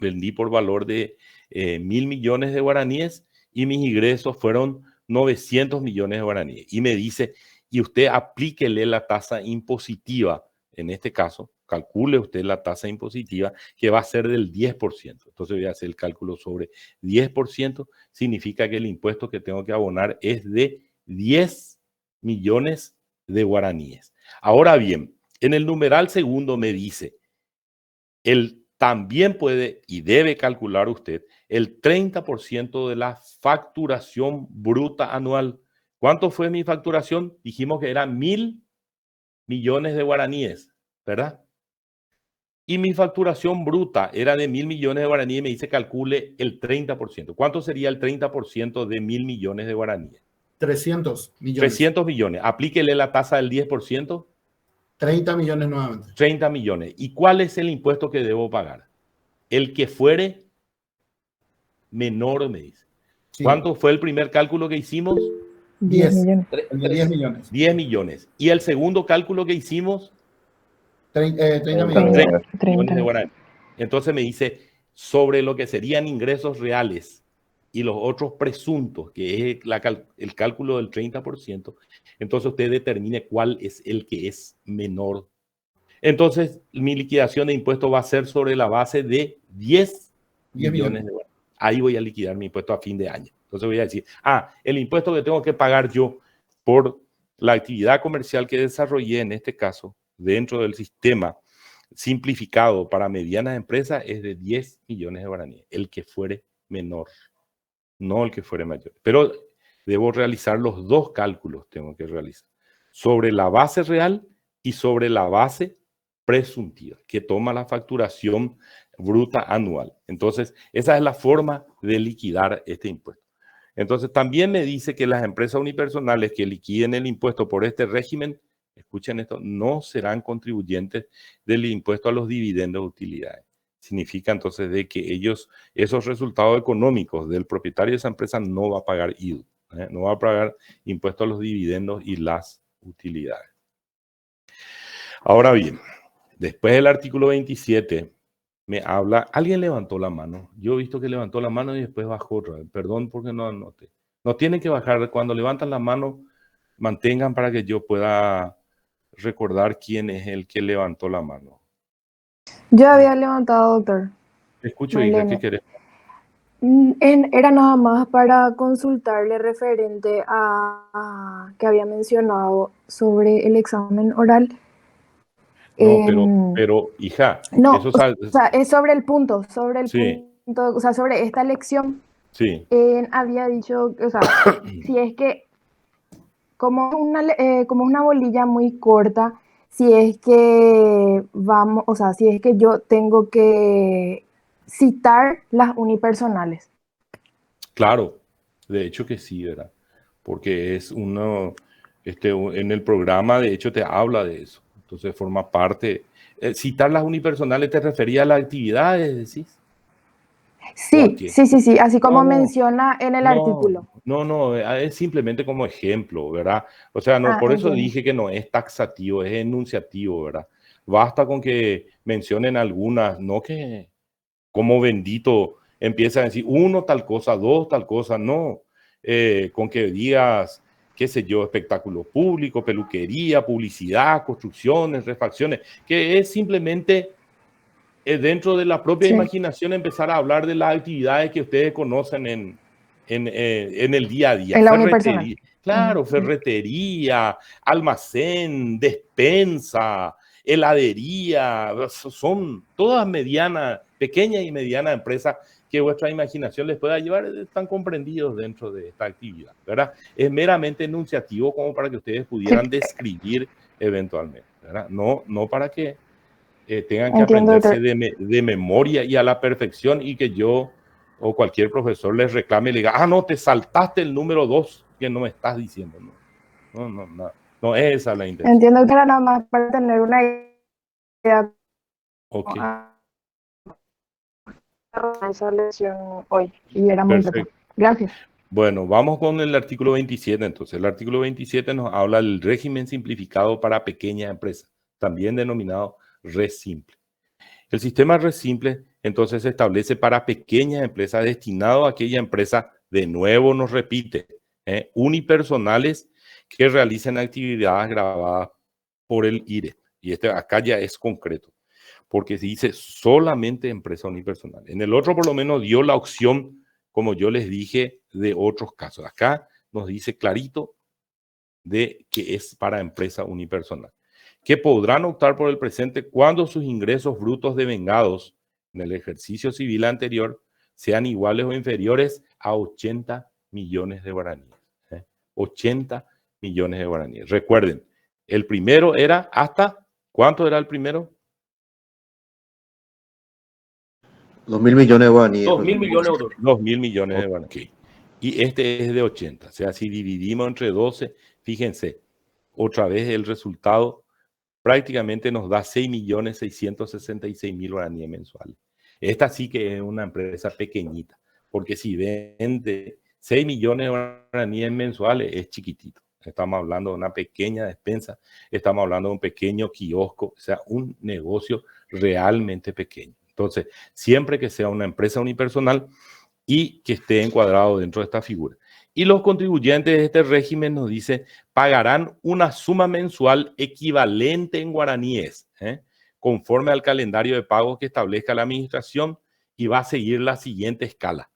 1.000 millones de guaraníes y mis ingresos fueron 900 millones de guaraníes. Y me dice, y usted aplíquele la tasa impositiva, en este caso, calcule usted la tasa impositiva que va a ser del 10%. Entonces voy a hacer el cálculo sobre 10%, significa que el impuesto que tengo que abonar es de 10 millones de guaraníes. Ahora bien, en el numeral segundo me dice, también puede y debe calcular usted el 30% de la facturación bruta anual. ¿Cuánto fue mi facturación? Dijimos que era 1.000 millones de guaraníes, ¿verdad? Y mi facturación bruta era de 1.000 millones de guaraníes y me dice calcule el 30%. ¿Cuánto sería el 30% de 1.000 millones de guaraníes? 300 millones. 300 millones. Aplíquele la tasa del 10%. 30 millones nuevamente. 30 millones. ¿Y cuál es el impuesto que debo pagar? El que fuere menor, me dice. Sí. ¿Cuánto fue el primer cálculo que hicimos? 10 millones. 10 millones. 10 millones. ¿Y el segundo cálculo que hicimos? 30 millones. 30 millones de guaraníes. Entonces me dice, sobre lo que serían ingresos reales y los otros presuntos, que es el cálculo del 30%, entonces usted determine cuál es el que es menor. Entonces, mi liquidación de impuestos va a ser sobre la base de 10 millones de guaraníes. Ahí voy a liquidar mi impuesto a fin de año. Entonces voy a decir, el impuesto que tengo que pagar yo por la actividad comercial que desarrollé, en este caso, dentro del sistema simplificado para medianas empresas, es de 10 millones de guaraníes, el que fuere menor, no el que fuere mayor. Pero debo realizar los dos cálculos, tengo que realizar, sobre la base real y sobre la base presuntiva, que toma la facturación bruta anual. Entonces, esa es la forma de liquidar este impuesto. Entonces, también me dice que las empresas unipersonales que liquiden el impuesto por este régimen, escuchen esto, no serán contribuyentes del impuesto a los dividendos de utilidades. Significa entonces de que ellos, esos resultados económicos del propietario de esa empresa no va a pagar IVA, no va a pagar impuesto a los dividendos y las utilidades. Ahora bien, después del artículo 27 me habla, alguien levantó la mano, yo he visto que levantó la mano y después bajó otra vez, perdón porque no anoté. No tienen que bajar, cuando levantan la mano, mantengan para que yo pueda recordar quién es el que levantó la mano. Yo había levantado, doctor. Escucho, hija, ¿qué querés? Era nada más para consultarle referente a que había mencionado sobre el examen oral. No, pero hija, no, eso o sea, es sobre el punto, sí. punto, o sea, sobre esta lección. Sí. Había dicho, o sea, si es que como una bolilla muy corta, si es que vamos, o sea, si es que yo tengo que citar las unipersonales. Claro, de hecho que sí, ¿verdad? Porque es uno, en el programa de hecho te habla de eso. Entonces forma parte. Citar las unipersonales te refería a las actividades, decís. Sí, así como menciona en el artículo. No, es simplemente como ejemplo, ¿verdad? O sea, no, por eso dije que no es taxativo, es enunciativo, ¿verdad? Basta con que mencionen algunas, no que como bendito empiezan a decir uno tal cosa, dos tal cosa, no. Con que digas, qué sé yo, espectáculo público, peluquería, publicidad, construcciones, refacciones, que es simplemente dentro de la propia imaginación empezar a hablar de las actividades que ustedes conocen en el día a día. En la unipersonal. Claro, ferretería, almacén, despensa, heladería, son todas medianas, pequeñas y medianas empresas que vuestra imaginación les pueda llevar, están comprendidos dentro de esta actividad, ¿verdad? Es meramente enunciativo como para que ustedes pudieran describir eventualmente, ¿verdad? No para que tengan que aprenderse de memoria y a la perfección y que yo o cualquier profesor les reclame y le diga, ah, no, te saltaste el número 2 que no me estás diciendo. No es esa la intención. Entiendo que era nada más para tener una idea. Ok, Esa lección hoy y era muy perfecto. Gracias. Bueno, vamos con el artículo 27 entonces. El artículo 27 nos habla del régimen simplificado para pequeñas empresas, también denominado res simple. El sistema res simple entonces se establece para pequeñas empresas, destinado a aquella empresa, de nuevo nos repite, unipersonales que realicen actividades grabadas por el IRE. Y acá ya es concreto, porque se dice solamente empresa unipersonal. En el otro por lo menos dio la opción, como yo les dije, de otros casos. Acá nos dice clarito de que es para empresa unipersonal, que podrán optar por el presente cuando sus ingresos brutos devengados en el ejercicio civil anterior sean iguales o inferiores a 80 millones de guaraníes. 80 millones de guaraníes. Recuerden, el primero era hasta, ¿cuánto era el primero? 2.000 millones de guaraníes. 2.000 millones de euros. 2.000 millones de guaraníes. Okay. Y este es de 80. O sea, si dividimos entre 12, fíjense, otra vez el resultado prácticamente nos da 6.666.000 guaraníes mensuales. Esta sí que es una empresa pequeñita, porque si vende 6 millones de guaraníes mensuales es chiquitito. Estamos hablando de una pequeña despensa, estamos hablando de un pequeño kiosco, o sea, un negocio realmente pequeño. Entonces, siempre que sea una empresa unipersonal y que esté encuadrado dentro de esta figura. Y los contribuyentes de este régimen, nos dice, pagarán una suma mensual equivalente en guaraníes, conforme al calendario de pagos que establezca la administración, y va a seguir la siguiente escala.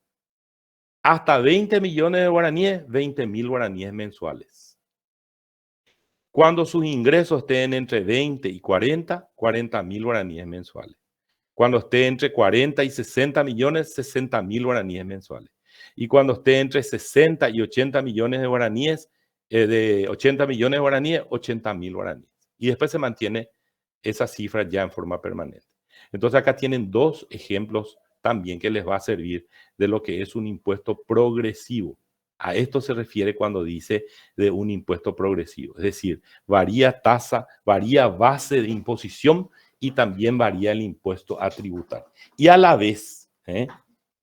Hasta 20 millones de guaraníes, 20.000 guaraníes mensuales. Cuando sus ingresos estén entre 20 y 40, 40.000 guaraníes mensuales. Cuando esté entre 40 y 60 millones, 60.000 guaraníes mensuales. Y cuando esté entre 60 y 80 millones de guaraníes, 80.000 guaraníes. Y después se mantiene esa cifra ya en forma permanente. Entonces acá tienen dos ejemplos también que les va a servir de lo que es un impuesto progresivo. A esto se refiere cuando dice de un impuesto progresivo. Es decir, varía tasa, varía base de imposición y también varía el impuesto a tributar. Y a la vez,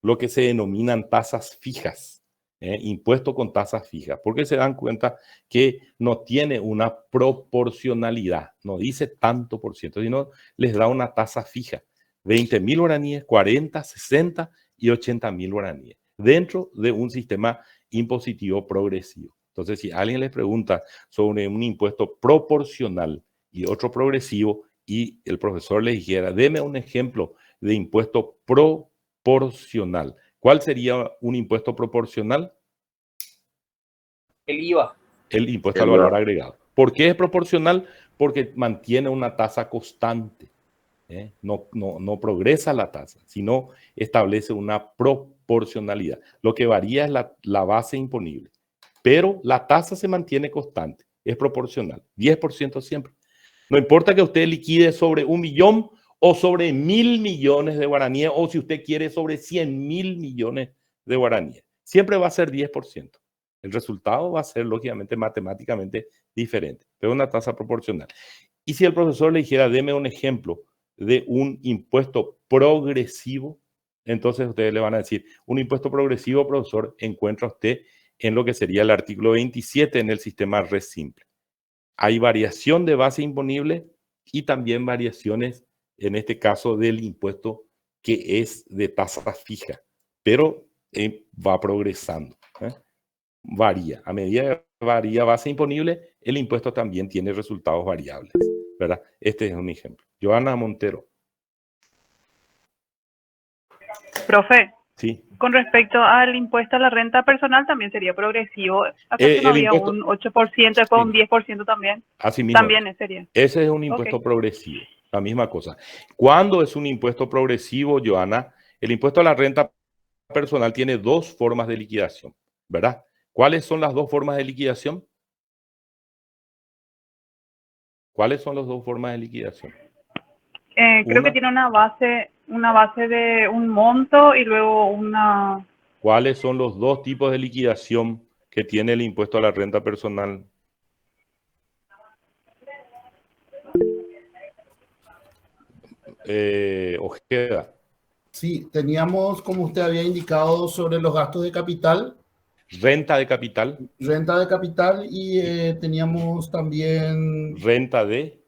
lo que se denominan tasas fijas, impuesto con tasas fijas, porque se dan cuenta que no tiene una proporcionalidad, no dice tanto por ciento, sino les da una tasa fija, 20.000 guaraníes, 40, 60 y 80.000 guaraníes, dentro de un sistema impositivo progresivo. Entonces, si alguien les pregunta sobre un impuesto proporcional y otro progresivo, y el profesor le dijera, deme un ejemplo de impuesto proporcional. ¿Cuál sería un impuesto proporcional? El IVA. El impuesto al valor agregado. ¿Por qué es proporcional? Porque mantiene una tasa constante. No progresa la tasa, sino establece una proporcionalidad. Lo que varía es la base imponible, pero la tasa se mantiene constante, es proporcional, 10% siempre. No importa que usted liquide sobre 1 millón o sobre 1.000 millones de guaraníes, o si usted quiere sobre 100.000 millones de guaraníes, siempre va a ser 10%. El resultado va a ser, lógicamente, matemáticamente diferente, pero una tasa proporcional. Y si el profesor le dijera, deme un ejemplo de un impuesto progresivo, entonces ustedes le van a decir, un impuesto progresivo, profesor, encuentra usted en lo que sería el artículo 27 en el sistema res simple. Hay variación de base imponible y también variaciones, en este caso, del impuesto que es de tasa fija, pero va progresando. Varía. A medida que varía base imponible, el impuesto también tiene resultados variables, ¿verdad? Este es un ejemplo. Joana Montero. Profe, Sí. con respecto al impuesto a la renta personal, también sería progresivo. ¿Acaso no había impuesto, un 8%, después un 10% también? Así mismo. También sería. Ese es un impuesto progresivo, la misma cosa. ¿Cuándo es un impuesto progresivo, Joana? El impuesto a la renta personal tiene dos formas de liquidación, ¿verdad? ¿Cuáles son las dos formas de liquidación? ¿Cuáles son las dos formas de liquidación? Creo que tiene una base una base de un monto y luego una... ¿Cuáles son los dos tipos de liquidación que tiene el impuesto a la renta personal? Ojeda. Sí, teníamos, como usted había indicado, sobre los gastos de capital, Renta de capital. renta de capital y teníamos también Renta de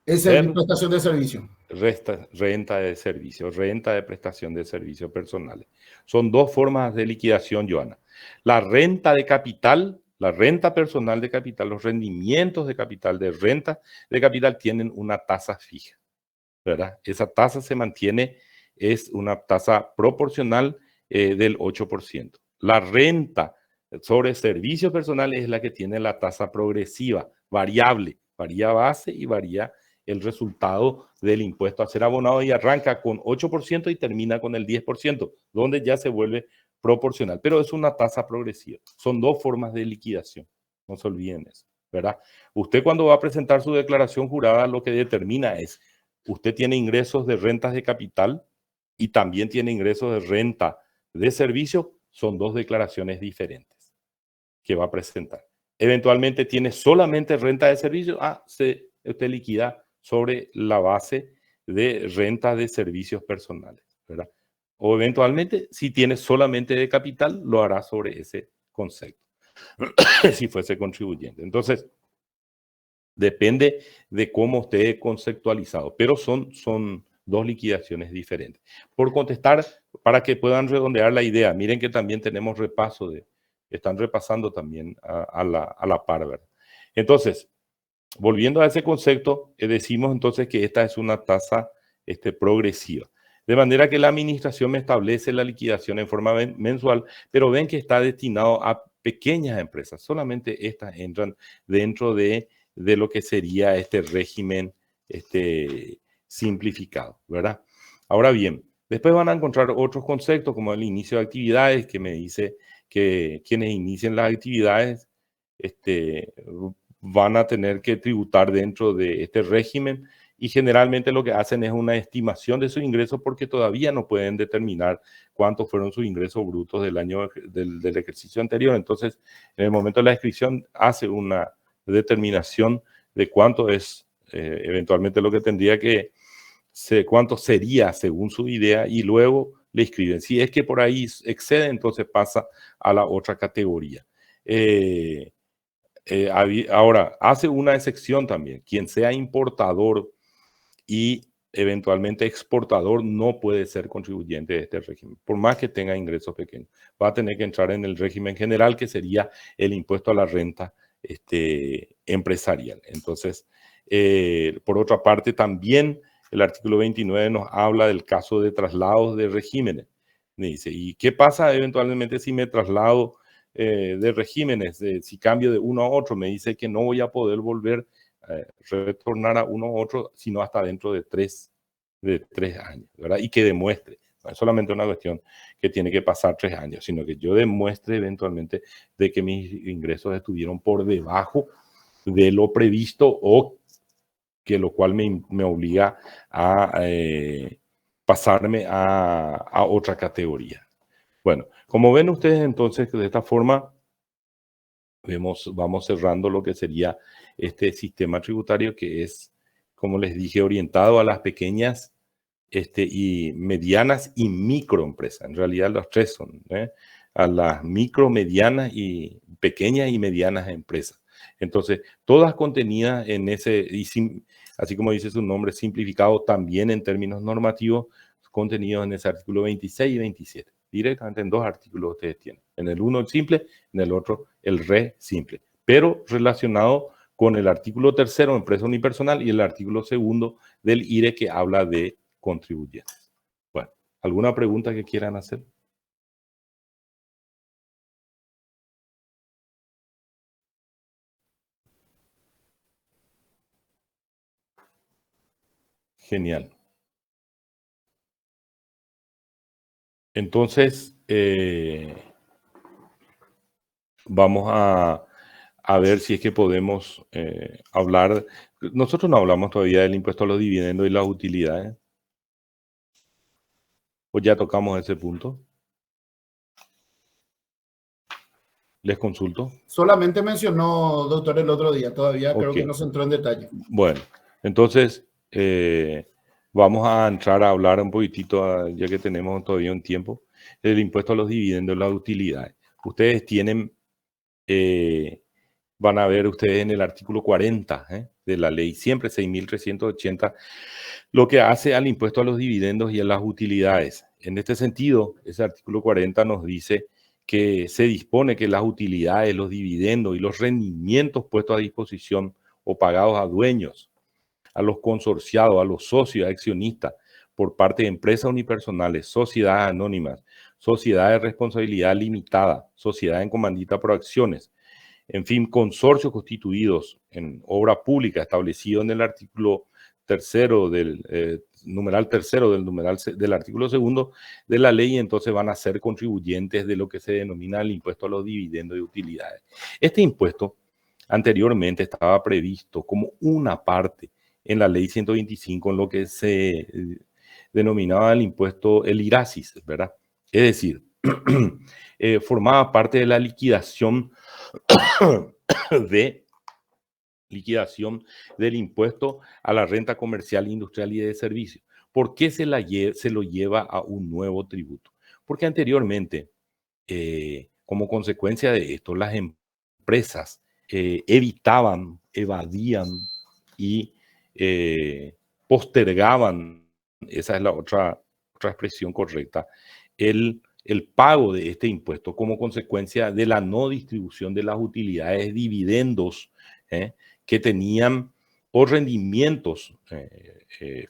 prestación de servicio. renta de servicio, renta de prestación de servicios personales. Son dos formas de liquidación, Joana. La renta de capital, la renta personal de capital, los rendimientos de capital, de renta de capital tienen una tasa fija, ¿verdad? Esa tasa se mantiene, es una tasa proporcional del 8%. La renta sobre servicios personales es la que tiene la tasa progresiva, variable, varía base y varía el resultado del impuesto a ser abonado y arranca con 8% y termina con el 10%, donde ya se vuelve proporcional, pero es una tasa progresiva. Son dos formas de liquidación, no se olviden eso, ¿verdad? Usted cuando va a presentar su declaración jurada lo que determina es, usted tiene ingresos de rentas de capital y también tiene ingresos de renta de servicio, son dos declaraciones diferentes que va a presentar. Eventualmente tiene solamente renta de servicio, usted liquida sobre la base de renta de servicios personales, ¿verdad? O eventualmente, si tiene solamente de capital, lo hará sobre ese concepto, si fuese contribuyente. Entonces, depende de cómo esté conceptualizado, pero son dos liquidaciones diferentes. Por contestar, para que puedan redondear la idea, miren que también tenemos repaso están repasando también a la par, ¿verdad? Entonces, volviendo a ese concepto, decimos entonces que esta es una tasa progresiva. De manera que la administración me establece la liquidación en forma mensual, pero ven que está destinado a pequeñas empresas. Solamente estas entran dentro de lo que sería este régimen simplificado, ¿verdad? Ahora bien, después van a encontrar otros conceptos como el inicio de actividades, que me dice que quienes inicien las actividades van a tener que tributar dentro de este régimen y generalmente lo que hacen es una estimación de sus ingresos porque todavía no pueden determinar cuántos fueron sus ingresos brutos del año del ejercicio anterior. Entonces, en el momento de la inscripción hace una determinación de cuánto es eventualmente lo que tendría que cuánto sería según su idea y luego le escriben. Si es que por ahí excede, entonces pasa a la otra categoría. Ahora, hace una excepción también. Quien sea importador y eventualmente exportador no puede ser contribuyente de este régimen, por más que tenga ingresos pequeños. Va a tener que entrar en el régimen general, que sería el impuesto a la renta empresarial. Entonces, por otra parte, también el artículo 29 nos habla del caso de traslados de regímenes. Me dice, ¿y qué pasa eventualmente si me traslado de regímenes? Si cambio de uno a otro, me dice que no voy a poder volver retornar a uno u otro, sino hasta dentro de tres años, ¿verdad? Y que demuestre, no es solamente una cuestión que tiene que pasar 3 años, sino que yo demuestre eventualmente de que mis ingresos estuvieron por debajo de lo previsto o que lo cual me obliga a pasarme a otra categoría. Bueno, como ven ustedes entonces, de esta forma vamos cerrando lo que sería este sistema tributario que es, como les dije, orientado a las pequeñas y medianas y microempresas. En realidad los tres son, a las micro, medianas y pequeñas y medianas empresas. Entonces, todas contenidas en ese, así como dice su nombre, simplificado también en términos normativos, contenidos en ese artículo 26 y 27. Directamente en 2 artículos ustedes tienen. En el uno el simple, en el otro el re simple. Pero relacionado con el artículo 3º, empresa unipersonal, y el artículo 2º del IRE que habla de contribuyentes. Bueno, ¿alguna pregunta que quieran hacer? Genial. Entonces, vamos a ver si es que podemos hablar. Nosotros no hablamos todavía del impuesto a los dividendos y las utilidades. ¿O ya tocamos ese punto? Les consulto. Solamente mencionó, doctor, el otro día, todavía creo que Ok. no se entró en detalle. Bueno, entonces vamos a entrar a hablar un poquitito, ya que tenemos todavía un tiempo, del impuesto a los dividendos y las utilidades. Ustedes tienen, van a ver ustedes en el artículo 40 de la ley, siempre 6.380, lo que hace al impuesto a los dividendos y a las utilidades. En este sentido, ese artículo 40 nos dice que se dispone que las utilidades, los dividendos y los rendimientos puestos a disposición o pagados a dueños, a los consorciados, a los socios, accionistas, por parte de empresas unipersonales, sociedades anónimas, sociedades de responsabilidad limitada, sociedades en comandita por acciones, en fin, consorcios constituidos en obra pública establecido en el artículo tercero del numeral tercero del artículo segundo de la ley, entonces van a ser contribuyentes de lo que se denomina el impuesto a los dividendos y utilidades. Este impuesto anteriormente estaba previsto como una parte en la ley 125, en lo que se denominaba el impuesto, el IRASIS, ¿verdad? Es decir, formaba parte de la liquidación del impuesto a la renta comercial, industrial y de servicio. ¿Por qué se lo lleva a un nuevo tributo? Porque anteriormente, como consecuencia de esto, las empresas evitaban, evadían y postergaban, esa es la otra expresión correcta, el pago de este impuesto como consecuencia de la no distribución de las utilidades, dividendos que tenían o rendimientos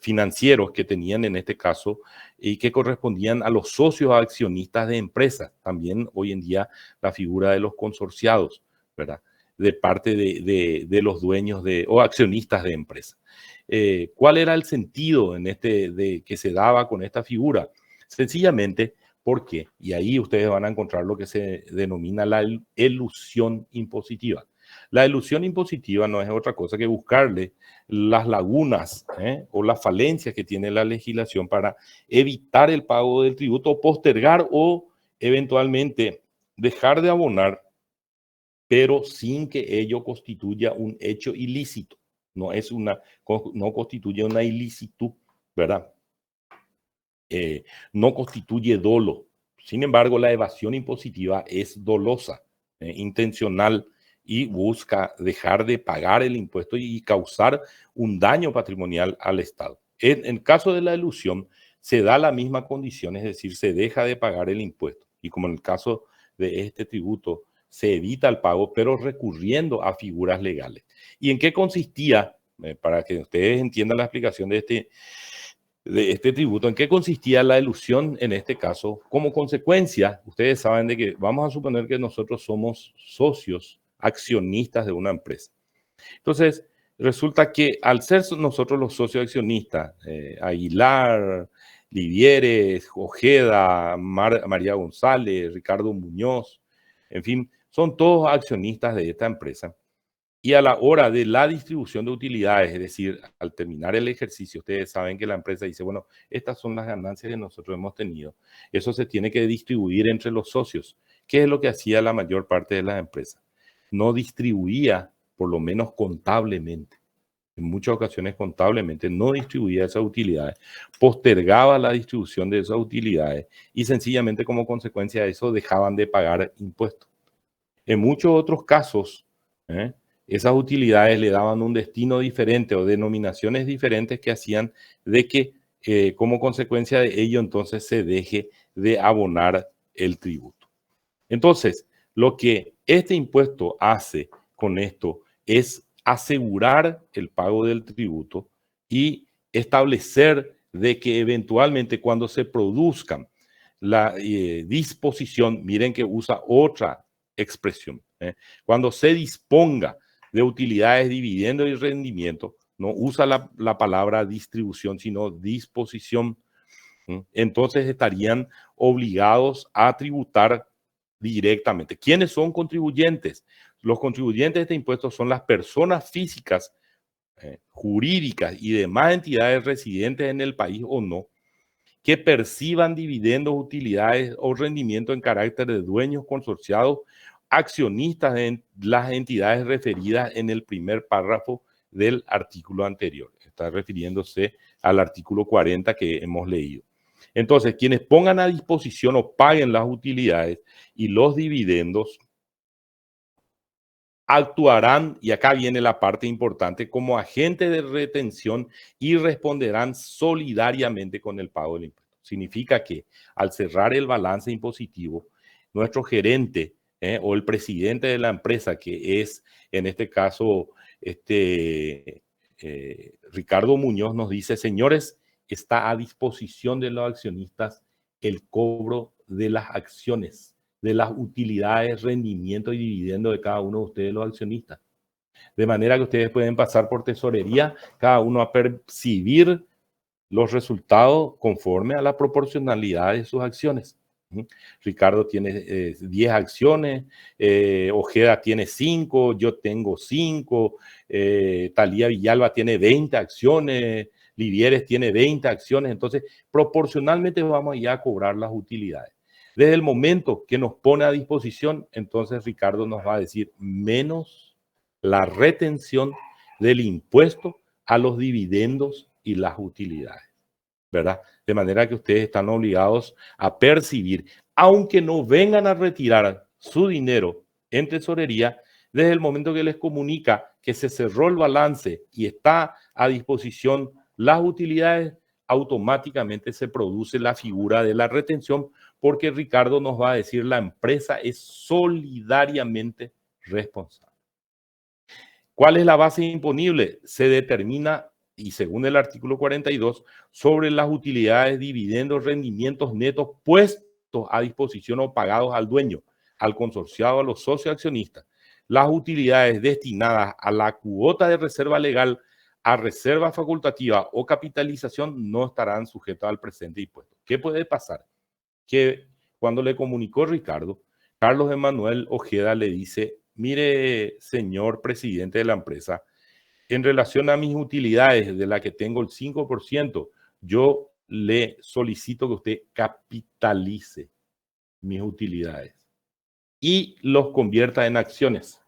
financieros que tenían en este caso y que correspondían a los socios accionistas de empresas. También hoy en día la figura de los consorciados, ¿verdad? De parte de los dueños o accionistas de empresas. ¿Cuál era el sentido que se daba con esta figura? Sencillamente porque, y ahí ustedes van a encontrar lo que se denomina la elusión impositiva. La elusión impositiva no es otra cosa que buscarle las lagunas o las falencias que tiene la legislación para evitar el pago del tributo, postergar o eventualmente dejar de abonar, pero sin que ello constituya un hecho ilícito. No constituye una ilicitud, ¿verdad? No constituye dolo. Sin embargo, la evasión impositiva es dolosa, intencional, y busca dejar de pagar el impuesto y causar un daño patrimonial al Estado. En caso de la elusión, se da la misma condición, es decir, se deja de pagar el impuesto. Y como en el caso de este tributo, se evita el pago, pero recurriendo a figuras legales. ¿Y en qué consistía? Para que ustedes entiendan la explicación de este tributo, ¿en qué consistía la elusión en este caso? Como consecuencia, ustedes saben de que vamos a suponer que nosotros somos socios, accionistas de una empresa. Entonces, resulta que al ser nosotros los socios accionistas, Aguilar, Livieres, Ojeda, María González, Ricardo Muñoz, en fin, son todos accionistas de esta empresa. Y a la hora de la distribución de utilidades, es decir, al terminar el ejercicio, ustedes saben que la empresa dice, bueno, estas son las ganancias que nosotros hemos tenido. Eso se tiene que distribuir entre los socios. ¿Qué es lo que hacía la mayor parte de las empresas? No distribuía, por lo menos contablemente, en muchas ocasiones contablemente, no distribuía esas utilidades, postergaba la distribución de esas utilidades y sencillamente como consecuencia de eso dejaban de pagar impuestos. En muchos otros casos, esas utilidades le daban un destino diferente o denominaciones diferentes que hacían de que como consecuencia de ello entonces se deje de abonar el tributo. Entonces, lo que este impuesto hace con esto es asegurar el pago del tributo y establecer de que eventualmente cuando se produzcan la disposición, miren que usa otra expresión, cuando se disponga de utilidades, dividendos y rendimiento, no usa la palabra distribución, sino disposición, entonces estarían obligados a tributar directamente. ¿Quiénes son contribuyentes? Los contribuyentes de este impuesto son las personas físicas, jurídicas y demás entidades residentes en el país o no, que perciban dividendos, utilidades o rendimiento en carácter de dueños consorciados, accionistas de las entidades referidas en el primer párrafo del artículo anterior. Está refiriéndose al artículo 40 que hemos leído. Entonces, quienes pongan a disposición o paguen las utilidades y los dividendos actuarán, y acá viene la parte importante, como agente de retención y responderán solidariamente con el pago del impuesto. Significa que al cerrar el balance impositivo, nuestro gerente o el presidente de la empresa, que es en este caso Ricardo Muñoz, nos dice: señores, está a disposición de los accionistas el cobro de las acciones, de las utilidades, rendimiento y dividendo de cada uno de ustedes, los accionistas. De manera que ustedes pueden pasar por tesorería, cada uno a percibir los resultados conforme a la proporcionalidad de sus acciones. Ricardo tiene 10 acciones, Ojeda tiene 5, yo tengo 5, Talía Villalba tiene 20 acciones, Livieres tiene 20 acciones. Entonces, proporcionalmente vamos ya a cobrar las utilidades. Desde el momento que nos pone a disposición, entonces Ricardo nos va a decir menos la retención del impuesto a los dividendos y las utilidades, ¿verdad? De manera que ustedes están obligados a percibir, aunque no vengan a retirar su dinero en tesorería, desde el momento que les comunica que se cerró el balance y está a disposición las utilidades, automáticamente se produce la figura de la retención, porque Ricardo nos va a decir: la empresa es solidariamente responsable. ¿Cuál es la base imponible? Se determina, y según el artículo 42, sobre las utilidades, dividendos, rendimientos netos puestos a disposición o pagados al dueño, al consorciado, a los socios accionistas. Las utilidades destinadas a la cuota de reserva legal, a reserva facultativa o capitalización no estarán sujetas al presente impuesto. ¿Qué puede pasar? Que cuando le comunicó Ricardo, Carlos Emanuel Ojeda le dice: mire, señor presidente de la empresa, en relación a mis utilidades, de la que tengo el 5%, yo le solicito que usted capitalice mis utilidades y los convierta en acciones.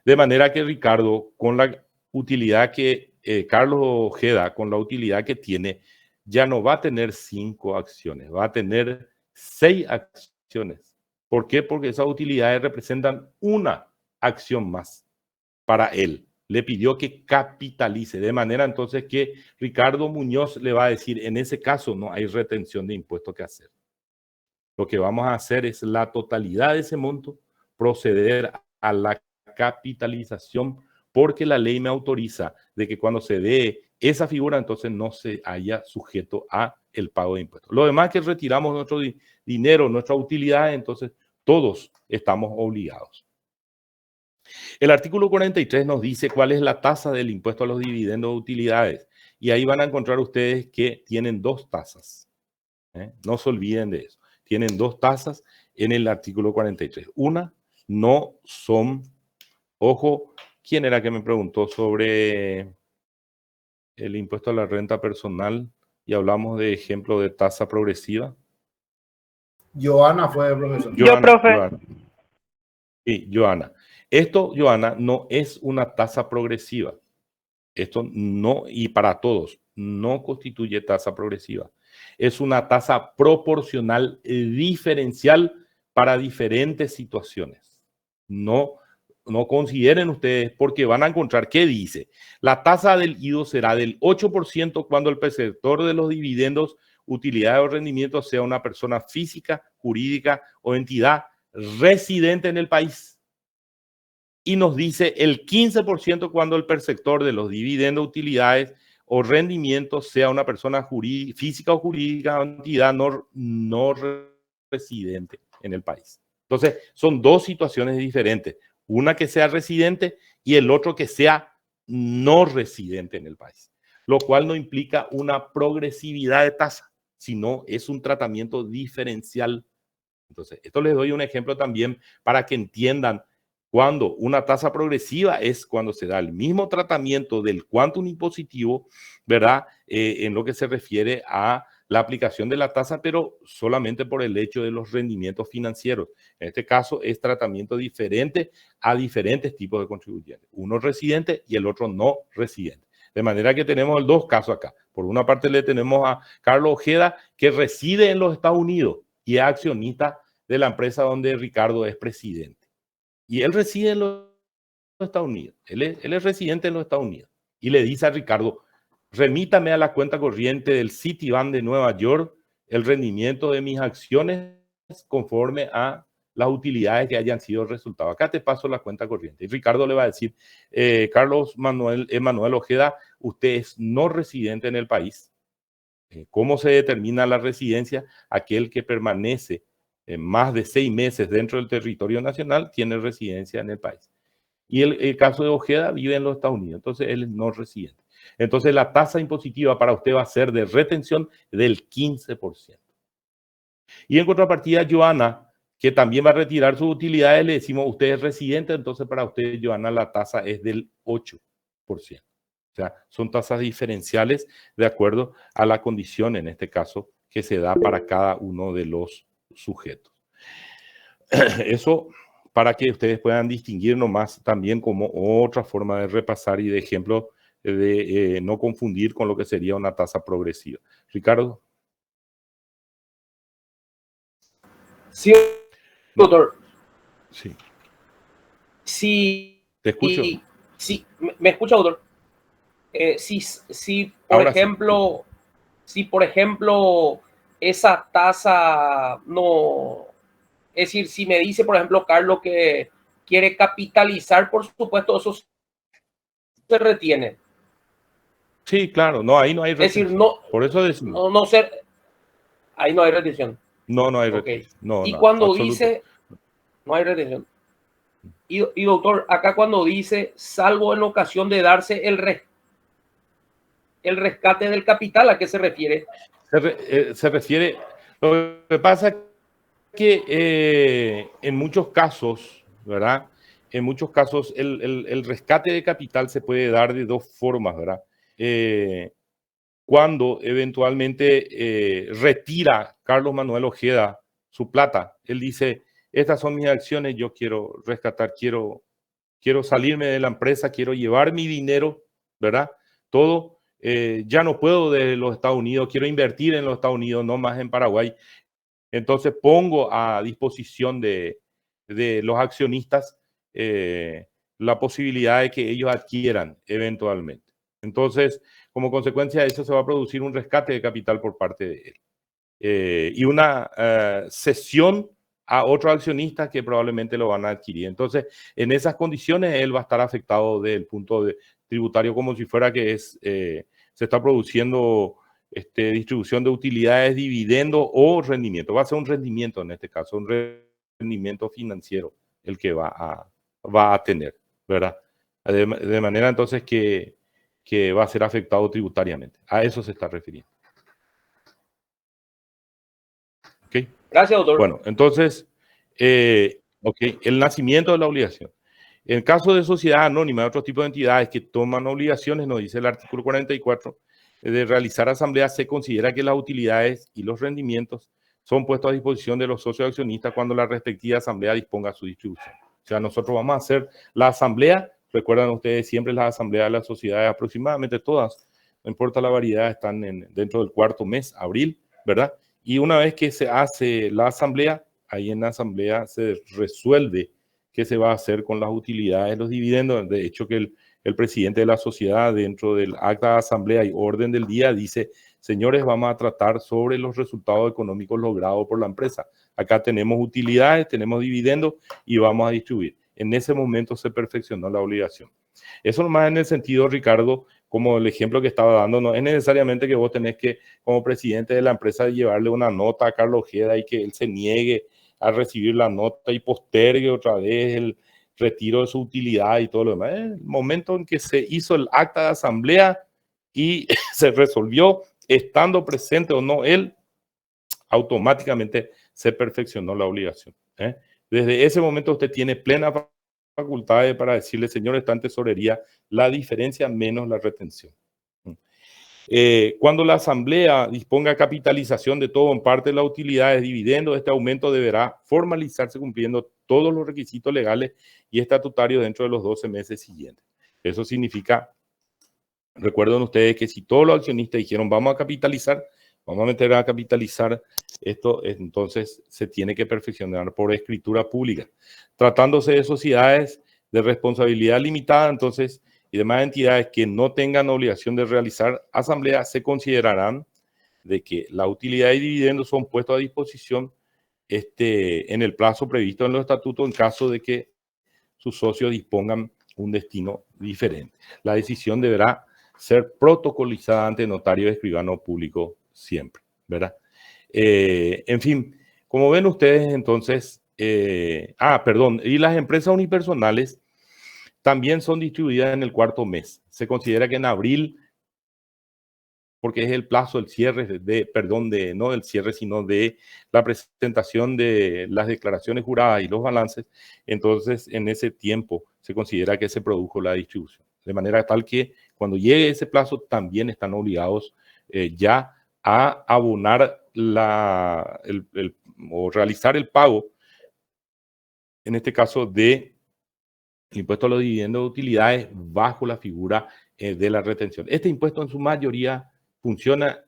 De manera que Ricardo, con la utilidad que Carlos Ojeda, con la utilidad que tiene, ya no va a tener 5 acciones, va a tener 6 acciones. ¿Por qué? Porque esas utilidades representan una acción más para él. Le pidió que capitalice, de manera entonces que Ricardo Muñoz le va a decir: en ese caso no hay retención de impuestos que hacer. Lo que vamos a hacer es la totalidad de ese monto, proceder a la capitalización, porque la ley me autoriza de que cuando se dé esa figura, entonces no se haya sujeto a el pago de impuestos. Lo demás que retiramos nuestro dinero, nuestra utilidad, entonces todos estamos obligados. El artículo 43 nos dice cuál es la tasa del impuesto a los dividendos de utilidades. Y ahí van a encontrar ustedes que tienen 2 tasas. No se olviden de eso. Tienen 2 tasas en el artículo 43. Una, no son, ojo, ¿quién era que me preguntó sobre el impuesto a la renta personal? Y hablamos de ejemplo de tasa progresiva. Joana fue, profesor. Yo, profe. Joana. Sí, Joana. Esto, Joana, no es una tasa progresiva. Esto no, y para todos, no constituye tasa progresiva. Es una tasa proporcional diferencial para diferentes situaciones. No consideren ustedes, porque van a encontrar que dice: la tasa del IDO será del 8% cuando el perceptor de los dividendos, utilidades o rendimientos sea una persona física, jurídica o entidad residente en el país. Y nos dice el 15% cuando el perceptor de los dividendos, utilidades o rendimientos sea una persona física o jurídica o entidad no residente en el país. Entonces, son 2 situaciones diferentes. Una que sea residente y el otro que sea no residente en el país. Lo cual no implica una progresividad de tasa, sino es un tratamiento diferencial. Entonces, esto les doy un ejemplo también para que entiendan. Cuando una tasa progresiva es cuando se da el mismo tratamiento del quantum impositivo, ¿verdad? En lo que se refiere a la aplicación de la tasa, pero solamente por el hecho de los rendimientos financieros. En este caso es tratamiento diferente a diferentes tipos de contribuyentes, uno residente y el otro no residente. De manera que tenemos dos casos acá. Por una parte le tenemos a Carlos Ojeda, que reside en los Estados Unidos y es accionista de la empresa donde Ricardo es presidente. Y él reside en los Estados Unidos. Él es residente en los Estados Unidos. Y le dice a Ricardo, remítame a la cuenta corriente del Citibank de Nueva York el rendimiento de mis acciones conforme a las utilidades que hayan sido resultado. Acá te paso la cuenta corriente. Y Ricardo le va a decir, Carlos Emanuel Ojeda, usted es no residente en el país. ¿Cómo se determina la residencia? Aquel que permanece más de 6 meses dentro del territorio nacional tiene residencia en el país. Y el caso de Ojeda vive en los Estados Unidos, entonces él es no residente. Entonces la tasa impositiva para usted va a ser de retención del 15%. Y en contrapartida, Joana, que también va a retirar sus utilidades, le decimos, usted es residente, entonces para usted, Joana, la tasa es del 8%. O sea, son tasas diferenciales de acuerdo a la condición, en este caso, que se da para cada uno de los sujetos. Eso para que ustedes puedan distinguir nomás también como otra forma de repasar y de ejemplo de no confundir con lo que sería una tasa progresiva. Ricardo. Sí, doctor. Sí. Sí. Te escucho. Sí, ¿me escucha, doctor? Si por ejemplo, esa tasa no... Es decir, si me dice, por ejemplo, Carlos, que quiere capitalizar, por supuesto, eso se retiene. Sí, claro. No, ahí no hay retención. Es decir, no... Por eso decimos. Ahí no hay retención. No hay Okay. retención. No, y no, cuando absoluto. dice... No hay retención. Y doctor, acá cuando dice, salvo en ocasión de darse el rescate del capital, ¿a qué se refiere? Se refiere... Lo que pasa es que en muchos casos, ¿verdad? En muchos casos el rescate de capital se puede dar de dos formas, ¿verdad? Cuando eventualmente retira Carlos Manuel Ojeda su plata, él dice, estas son mis acciones, yo quiero rescatar, quiero salirme de la empresa, quiero llevar mi dinero, ¿verdad? Todo, ya no puedo de los Estados Unidos, quiero invertir en los Estados Unidos, no más en Paraguay. Entonces pongo a disposición de los accionistas la posibilidad de que ellos adquieran eventualmente. Entonces, como consecuencia de eso, se va a producir un rescate de capital por parte de él. Y una cesión a otros accionistas que probablemente lo van a adquirir. Entonces, en esas condiciones, él va a estar afectado desde el punto tributario como si fuera que se está produciendo distribución de utilidades, dividendo o rendimiento. Va a ser un rendimiento en este caso, un rendimiento financiero el que va a tener, ¿verdad? De manera entonces que va a ser afectado tributariamente. A eso se está refiriendo. ¿Ok? Gracias, doctor. Bueno, entonces, el nacimiento de la obligación. En caso de sociedad anónima y otros tipos de entidades que toman obligaciones, nos dice el artículo 44, de realizar asambleas, se considera que las utilidades y los rendimientos son puestos a disposición de los socios accionistas cuando la respectiva asamblea disponga su distribución. O sea, nosotros vamos a hacer la asamblea, recuerdan ustedes siempre las asambleas de las sociedades, aproximadamente todas, no importa la variedad, están dentro del cuarto mes, abril, ¿verdad? Y una vez que se hace la asamblea, ahí en la asamblea se resuelve qué se va a hacer con las utilidades, los dividendos. De hecho, que el presidente de la sociedad, dentro del acta de asamblea y orden del día, dice, señores, vamos a tratar sobre los resultados económicos logrados por la empresa. Acá tenemos utilidades, tenemos dividendos y vamos a distribuir. En ese momento se perfeccionó la obligación. Eso nomás en el sentido, Ricardo, como el ejemplo que estaba dando, no es necesariamente que vos tenés que, como presidente de la empresa, llevarle una nota a Carlos Ojeda y que él se niegue a recibir la nota y postergue otra vez el retiro de su utilidad y todo lo demás. El momento en que se hizo el acta de asamblea y se resolvió, estando presente o no él, automáticamente se perfeccionó la obligación. Desde ese momento usted tiene plena facultad para decirle, señor, está en tesorería la diferencia menos la retención. Cuando la Asamblea disponga capitalización de todo o en parte de las utilidades, dividendos, este aumento deberá formalizarse cumpliendo todos los requisitos legales y estatutarios dentro de los 12 meses siguientes. Eso significa, recuerden ustedes que si todos los accionistas dijeron vamos a capitalizar, vamos a meter a capitalizar esto, entonces se tiene que perfeccionar por escritura pública. Tratándose de sociedades de responsabilidad limitada, entonces, y demás entidades que no tengan obligación de realizar asamblea, se considerarán de que la utilidad y dividendos son puestos a disposición en el plazo previsto en los estatutos en caso de que sus socios dispongan un destino diferente. La decisión deberá ser protocolizada ante notario, escribano público siempre, ¿verdad? En fin, como ven ustedes, entonces, y las empresas unipersonales también son distribuidas en el cuarto mes. Se considera que en abril, porque es el plazo del cierre, no del cierre, sino de la presentación de las declaraciones juradas y los balances, entonces en ese tiempo se considera que se produjo la distribución. De manera tal que cuando llegue ese plazo también están obligados ya a abonar o realizar el pago, en este caso de el impuesto a los dividendos de utilidades bajo la figura de la retención. Este impuesto en su mayoría funciona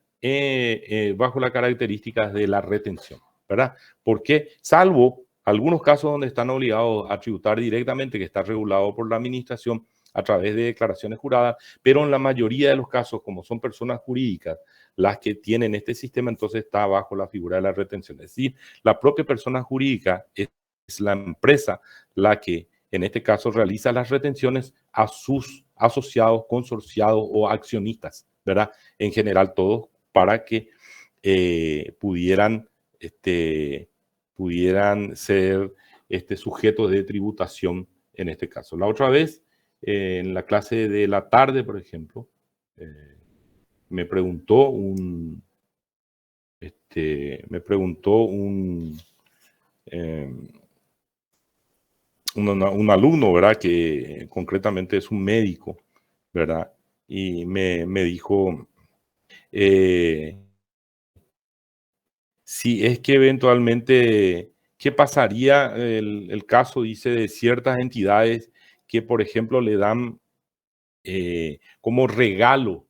bajo las características de la retención, ¿verdad? Porque salvo algunos casos donde están obligados a tributar directamente, que está regulado por la administración a través de declaraciones juradas, pero en la mayoría de los casos, como son personas jurídicas las que tienen este sistema, entonces está bajo la figura de la retención. Es decir, la propia persona jurídica es la empresa la que en este caso realiza las retenciones a sus asociados, consorciados o accionistas, ¿verdad? En general todos, para que pudieran ser sujetos de tributación en este caso. La otra vez, en la clase de la tarde, por ejemplo, me preguntó un alumno, ¿verdad? Que concretamente es un médico, ¿verdad? Y me dijo si es que eventualmente, ¿qué pasaría el caso, dice, de ciertas entidades que, por ejemplo, le dan como regalo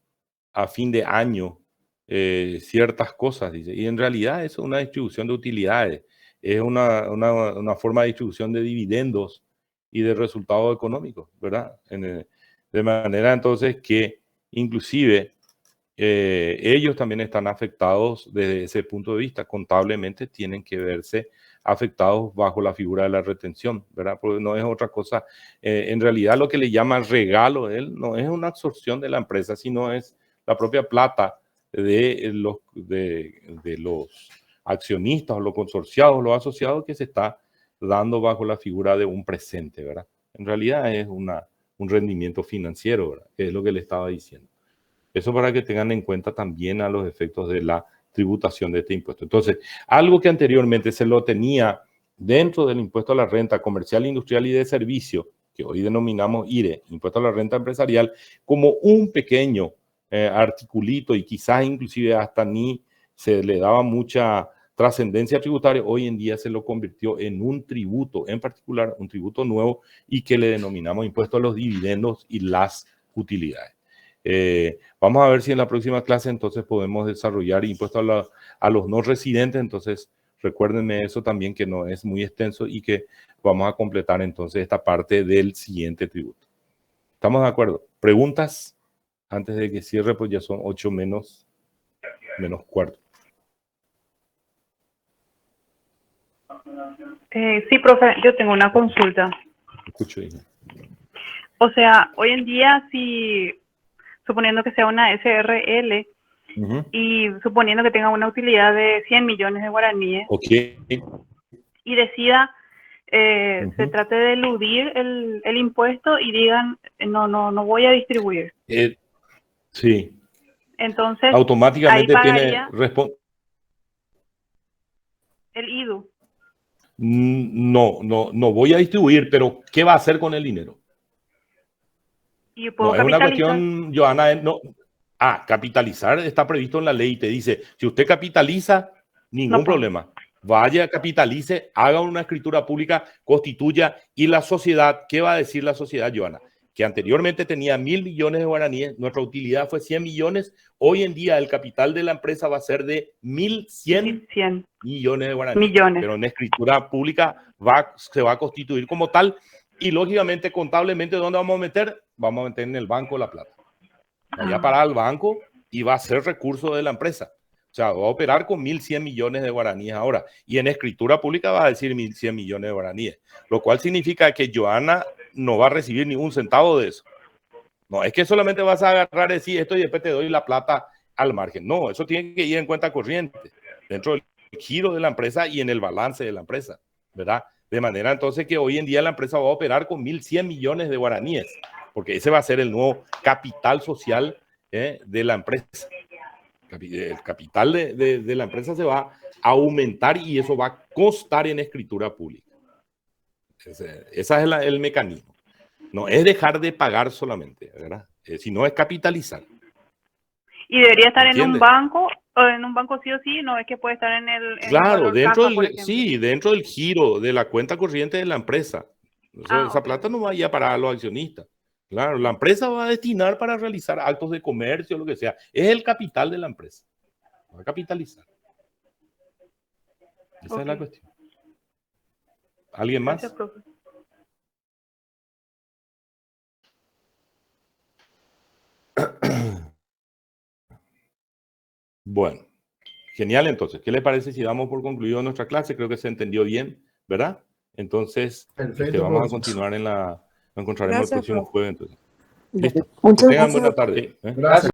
a fin de año ciertas cosas, dice? Y en realidad eso es una distribución de utilidades. Es una forma de distribución de dividendos y de resultados económicos, ¿verdad? De manera entonces que inclusive ellos también están afectados desde ese punto de vista. Contablemente tienen que verse afectados bajo la figura de la retención, ¿verdad? Porque no es otra cosa. En realidad lo que le llama regalo él no es una absorción de la empresa, sino es la propia plata de los accionistas o los consorciados, los asociados, que se está dando bajo la figura de un presente, ¿verdad? En realidad es un rendimiento financiero, ¿verdad? Que es lo que le estaba diciendo. Eso para que tengan en cuenta también a los efectos de la tributación de este impuesto. Entonces, algo que anteriormente se lo tenía dentro del impuesto a la renta comercial, industrial y de servicio, que hoy denominamos IRE, impuesto a la renta empresarial, como un pequeño articulito, y quizás inclusive hasta ni se le daba mucha trascendencia tributaria, hoy en día se lo convirtió en un tributo, en particular un tributo nuevo, y que le denominamos impuesto a los dividendos y las utilidades. Vamos a ver si en la próxima clase entonces podemos desarrollar impuesto a los no residentes. Entonces recuérdenme eso también, que no es muy extenso y que vamos a completar entonces esta parte del siguiente tributo. ¿Estamos de acuerdo? ¿Preguntas? Antes de que cierre, pues ya son 8 menos cuarto. Sí, profe, yo tengo una consulta. Escucho, hija. O sea, hoy en día, si suponiendo que sea una SRL y suponiendo que tenga una utilidad de 100 millones de guaraníes, y decida se trate de eludir el impuesto y digan no voy a distribuir. Sí. Entonces, automáticamente tiene el IDU. No voy a distribuir, pero ¿qué va a hacer con el dinero? Y puedo no, es una cuestión, Johanna, no, Capitalizar está previsto en la ley y te dice, si usted capitaliza, ningún problema. Vaya, capitalice, haga una escritura pública, constituya, y la sociedad, ¿qué va a decir la sociedad, Joana? Que anteriormente tenía 1.000 millones de guaraníes, nuestra utilidad fue 100 millones, hoy en día el capital de la empresa va a ser de 1.100 millones de guaraníes, pero en escritura pública se va a constituir como tal, y lógicamente, contablemente, ¿dónde vamos a meter? Vamos a meter en el banco la plata. Vaya para el banco y va a ser recurso de la empresa. O sea, va a operar con 1.100 millones de guaraníes ahora. Y en escritura pública va a decir 1.100 millones de guaraníes. Lo cual significa que Joana no va a recibir ni un centavo de eso. No, es que solamente vas a agarrar y decir esto y después te doy la plata al margen. No, eso tiene que ir en cuenta corriente, dentro del giro de la empresa y en el balance de la empresa, ¿verdad? De manera entonces que hoy en día la empresa va a operar con 1.100 millones de guaraníes, porque ese va a ser el nuevo capital social de la empresa. El capital de la empresa se va a aumentar y eso va a constar en escritura pública. Ese es el mecanismo. No es dejar de pagar solamente, ¿verdad? Sino es capitalizar. ¿Y debería estar en un banco? ¿O en un banco sí o sí? ¿No es que puede estar en el... Claro, dentro del giro de la cuenta corriente de la empresa. Esa plata no va a ir a parar a los accionistas. Claro, la empresa va a destinar para realizar actos de comercio, lo que sea. Es el capital de la empresa. Va a capitalizar. Esa es la cuestión. ¿Alguien más? Gracias, profe. Bueno, genial entonces. ¿Qué le parece si damos por concluido nuestra clase? Creo que se entendió bien, ¿verdad? Entonces, vamos a continuar nos encontraremos el próximo jueves. Entonces. Listo. Muchas Tengan gracias. buena tarde. Gracias.